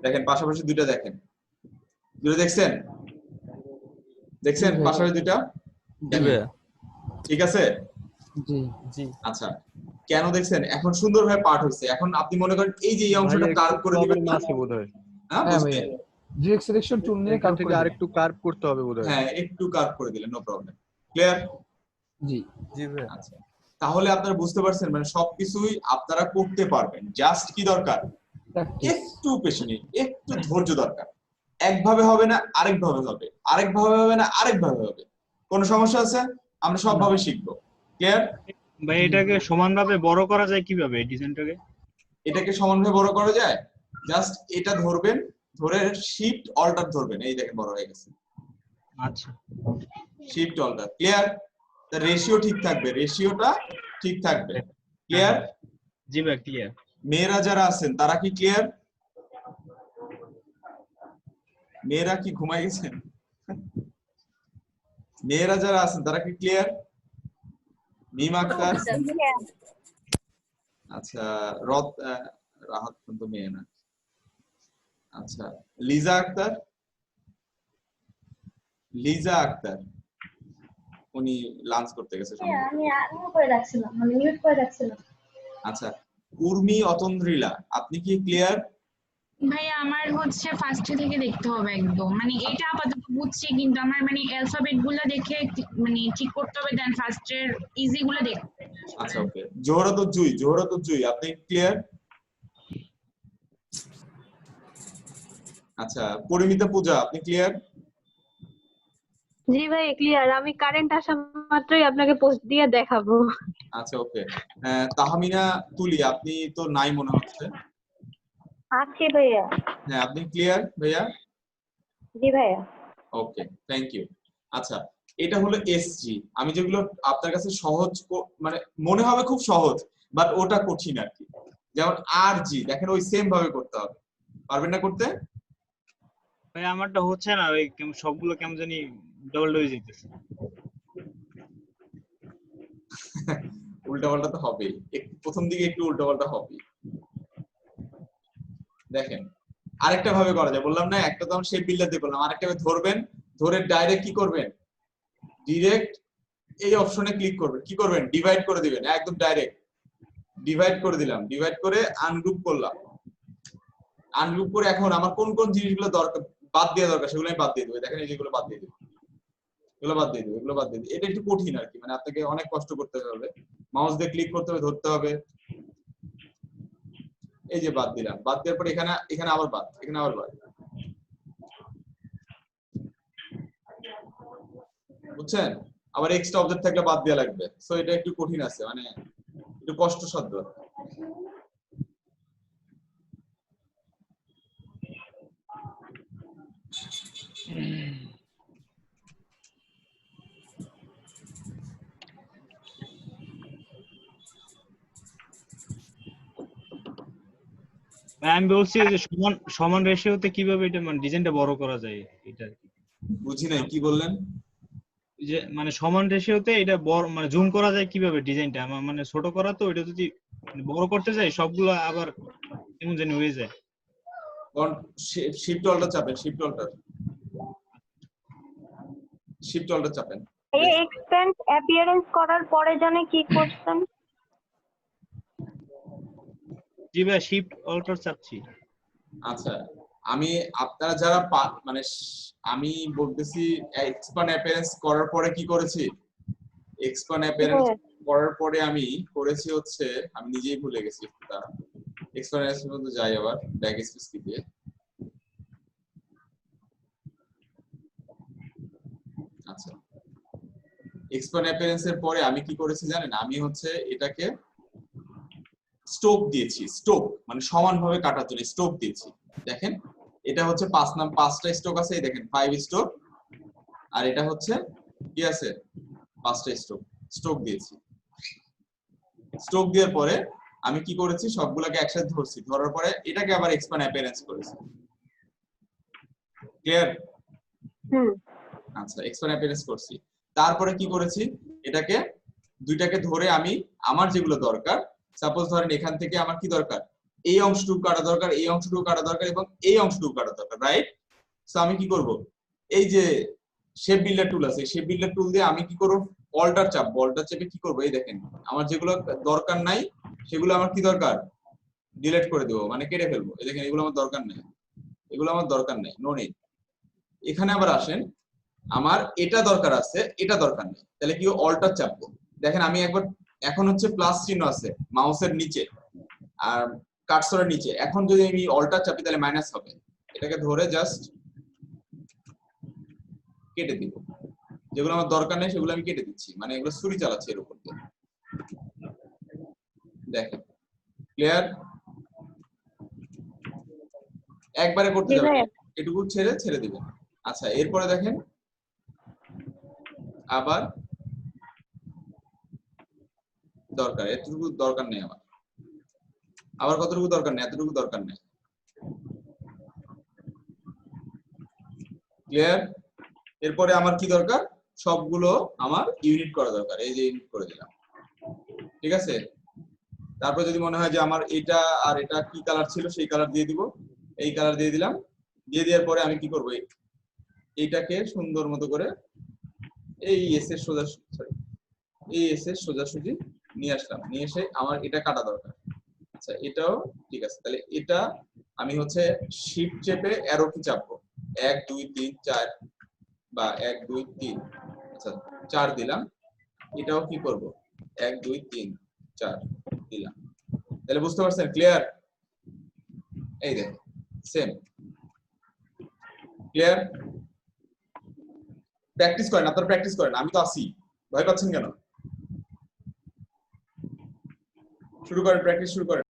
দেখেন পাশাপাশি দুইটা দেখেন, দুটো দেখছেন, দেখছেন পাশাপাশি দুইটা, ঠিক আছে? জি জি। আচ্ছা কেন দেখছেন, এখন সুন্দরভাবে পার্ট হয়েছে। এখন আপনি মনে করেন এই যে এই অংশটা কার্ভ করে দিবেন না, আছে বোধহয়। হ্যাঁ বুঝছেন, ডিরেক্ট সিলেকশন টুল নিয়ে এখান থেকে আরেকটু কার্ভ করতে হবে বোধহয়। হ্যাঁ একটু কার্ভ করে দিলেন, নো প্রবলেম। ক্লিয়ার? জি জি ভাই। আচ্ছা তাহলে আপনারা বুঝতে পারছেন, মানে সবকিছুই আপনারা করতে পারবেন, জাস্ট কি দরকার, একটু পেশেন্স, একটু ধৈর্য দরকার। একভাবে হবে না আরেকভাবে হবে, আরেকভাবে হবে না আরেকভাবে হবে। কোনো সমস্যা আছে? আমরা সবভাবে শিখবো। ক্লিয়ার? ভাই এটাকে সমানভাবে বড় করা যায় কিভাবে, এই ডিজাইনটাকে? এটাকে সমানভাবে বড় করা যায়, জাস্ট এটা ধরবেন, ধরে শিফট অল্টার ধরবেন, এই দেখেন বড় হয়ে গেছে। আচ্ছা শিফট অল্টার। ক্লিয়ার? তার রেশিও ঠিক থাকবে, রেশিওটা ঠিক থাকবে। ক্লিয়ার? জি ভাই ক্লিয়ার। মেয়েরা যারা আছেন তারা কি ক্লিয়ার? মেয়েরা কি ঘুমাই গেছেন? মেয়েরা যারা আছেন তারা কি ক্লিয়ার? মিম আক্তার, আচ্ছা রাহাত কিন্তু মেয়ে না। আচ্ছা লিজা আক্তার, লিজা আক্তার উনি লাঞ্চ করতে গেছে সম্ভবত। আমি আনমিউট করে রাখছিলাম, মানে মিউট করে রাখছিলাম। আচ্ছা উর্মি অতন্দ্রিলা, আপনি কি ক্লিয়ার? ভাইয়া আমার হচ্ছে ফার্স্ট থেকে দেখতে হবে একদম, মানে এটা আপাতত বুঝছি, কিন্তু আমার মানে অ্যালফাবেট গুলো দেখে মানে ঠিক করতে হবে, দেন ফার্স্টের ইজি গুলো দেখতে হবে। আচ্ছা ওকে। জোহরাতুজ্জুই আপনি ক্লিয়ার? আচ্ছা পরিমিতা পূজা আপনি ক্লিয়ার? জি ভাই ক্লিয়ার, আমি কারেন্ট আসা মাত্রই আপনাকে পোস্ট দিয়ে দেখাবো। আচ্ছা ওকে। তাহমিনা তুলি আপনি তো নাই মনে হচ্ছে। আছি ভাইয়া। হ্যাঁ আপনি ক্লিয়ার ভাইয়া? জি ভাইয়া। Okay thank you. আচ্ছা এটা হলো এসজি, আমি যেগুলো আপনার কাছে সহজ মানে মনে হবে খুব সহজ, বাট ওটা কঠিন আর কি। যেমন আর জি দেখেন ওই সেম ভাবে করতে হবে, পারবেন না করতে? ভাই আমারটা হচ্ছে না, ওই সবগুলো কেমন জানি ডবল হয়ে যেতেছে। উল্টাপাল্টা তো হবেই, প্রথম দিকে একটু উল্টাপাল্টা হবে। দেখেন আরেকটা ভাবে করা যায়, বললাম না একটা তো শেপ বিল্ডার দিয়ে করলাম, আরেকটা ভাবে ধরবেন, ধরে ডাইরেক্ট কি করবেন, ডিরেক্ট এই অপশনে ক্লিক করবেন, কি করবেন ডিভাইড করে দিবেন, একদম ডাইরেক্ট ডিভাইড করে দিলাম, ডিভাইড করে আনগ্রুপ করলাম, আনগ্রুপ করে এখন আমার কোন কোন জিনিসগুলো দরকার বাদ দেওয়া দরকার সেগুলো আমি বাদ দিয়ে দেবো। দেখেন এই যেগুলো বাদ দিয়ে দেবো, এগুলো বাদ দিয়ে দেবো, এগুলো বাদ দিয়ে দেবো। এটা একটু কঠিন আর কি, মানে আপনাকে অনেক কষ্ট করতে হবে, মাউস দিয়ে ক্লিক করতে হবে, ধরতে হবে। এই যে বাদ দিলাম, বাদ দেওয়ার পরে এখানে এখানে আবার বাদ, এখানে আবার বাদ, বুঝছেন? আবার এক্সট্রা অবজেক্ট থাকলে বাদ দেওয়া লাগবে। সো এটা একটু কঠিন আছে, মানে একটু কষ্টসাধ্য। আমি বলছি যে সমান সমান রেশিওতে কিভাবে এটা মানে ডিজাইনটা বড় করা যায় এটা আর কি। বুঝি নাই, কি বললেন? যে মানে সমান রেশিওতে এটা বড় মানে জুম করা যায় কিভাবে ডিজাইনটা, আমার মানে ছোট করা তো এটা যদি মানে বড় করতে যাই সবগুলো আবার কেমন জানি হয়ে যায়। শিফট অল্টার চাপেন, শিফট অল্টার, শিফট অল্টার চাপেন। এই এক্সপেন্স অ্যাপিয়ারেন্স করার পরে জানে কি করছেন? জি ভাই শিফট অল্টার চাপছি। আচ্ছা, আমি আপনারা যারা মানে আমি বলতেছি এক্সপ্যান্ড অ্যাপিয়ারেন্স করার পরে কি করেছি, এক্সপ্যান্ড অ্যাপিয়ারেন্স করার পরে আমি করেছি হচ্ছে, আমি নিজেই ভুলে গেছি, এক্সপ্যান্ড অ্যাপিয়ারেন্স পর্যন্ত যাই আবার ব্যাক স্পেস কি দিয়ে। আচ্ছা, এক্সপ্যান্ড অ্যাপিয়ারেন্স এর পরে আমি কি করেছি জানেন, আমি হচ্ছে এটাকে স্টোক দিয়েছি, স্টোক মানে সমানভাবে কাটার জন্য স্টোক দিয়েছি। দেখেন এটা হচ্ছে 5টা স্টোক আছে, এই দেখেন 5 স্টোক, আর এটা হচ্ছে কি আছে 5টা স্টোক, স্টোক দিয়েছি। স্টোক দেওয়ার পরে আমি কি করেছি, সবগুলোকে একসাথে ধরছি, ধরার পরে এটাকে আবার এক্সপ্যান্ড অ্যাপিয়ারেন্স করেছি। ক্লিয়ার? আচ্ছা, এক্সপ্যান্ড অ্যাপিয়ারেন্স করছি, তারপরে কি করেছি, এটাকে দুইটাকে ধরে আমি আমার যেগুলো দরকার, সাপোজ ধরেন এখান থেকে আমার কি দরকার, এই অংশটুকু কাটা দরকার, এই অংশটুকু কাটা দরকার এবং এই অংশটুকু কাটা দরকার, রাইট? সো আমি কি করব, এই যে শেপ বিল্ডার টুল আছে, শেপ বিল্ডার টুল দিয়ে আমি কি করব, অল্টার চাপবো, অল্টার চেপে কি করব, এই দেখেন আমার যেগুলো দরকার নাই সেগুলো আমার কি দরকার, ডিলিট করে দেবো, মানে কেটে ফেলবো। এই দেখেন এগুলো আমার দরকার নেই, এগুলো আমার দরকার নেই, নো নিড। এখানে আবার আসেন, আমার এটা দরকার আছে, এটা দরকার নেই, তাহলে কি অল্টার চাপবো। দেখেন আমি একবার, এখন হচ্ছে প্লাস চিহ্ন আছে মাউসের নিচে আর কার্সরের নিচে, এখন যদি আমি অল্টার চাপি তাহলে মাইনাস হবে। এটাকে ধরে জাস্ট কেটে দিব, যেগুলো আমার দরকার নেই সেগুলো আমি কেটে দিচ্ছি, মানে এগুলো ছুরি চালাচ্ছি এর উপর দিয়ে। দেখেন ক্লিয়ার? একবারে করতে যাবেন, এটুকু ছেড়ে ছেড়ে দিবেন। আচ্ছা, এরপরে দেখেন আবার দরকার, এতটুকু দরকার নেই আমার, আবার কতটুকু দরকার নেই, এতটুকু দরকার নেই। ক্লিয়ার? এরপরে আমার কি দরকার, সবগুলো আমার ইউনিট করা দরকার, এই যে ইউনিট করে দিলাম, ঠিক আছে? তারপর যদি মনে হয় যে আমার এটা আর এটা কি কালার ছিল সেই কালার দিয়ে দিব, এই কালার দিয়ে দিলাম। দিয়ে দেওয়ার পরে আমি কি করব, এইটাকে সুন্দর মতো করে এই এস এর সোজা, সরি এই এস এর সোজাসুজি নিয়ে আসলাম, নিয়ে এসে আমার এটা কাটা দরকার। আচ্ছা, এটাও ঠিক আছে, তাহলে এটা আমি হচ্ছে শিফট চেপে অ্যারো কি চাপবো, 1 2 3 4 বা 1 2 3, আচ্ছা 4 দিলাম। এটাও কি করব, 1 2 3 4 দিলাম। তাহলে বুঝতে পারছেন? ক্লিয়ার? এই দেখেন সেম। ক্লিয়ার? প্র্যাকটিস করেন, আপনারা প্র্যাকটিস করেন, আমি তো আছি, ভয় পাচ্ছেন কেন? শুরু করেন, প্র্যাকটিস শুরু করেন।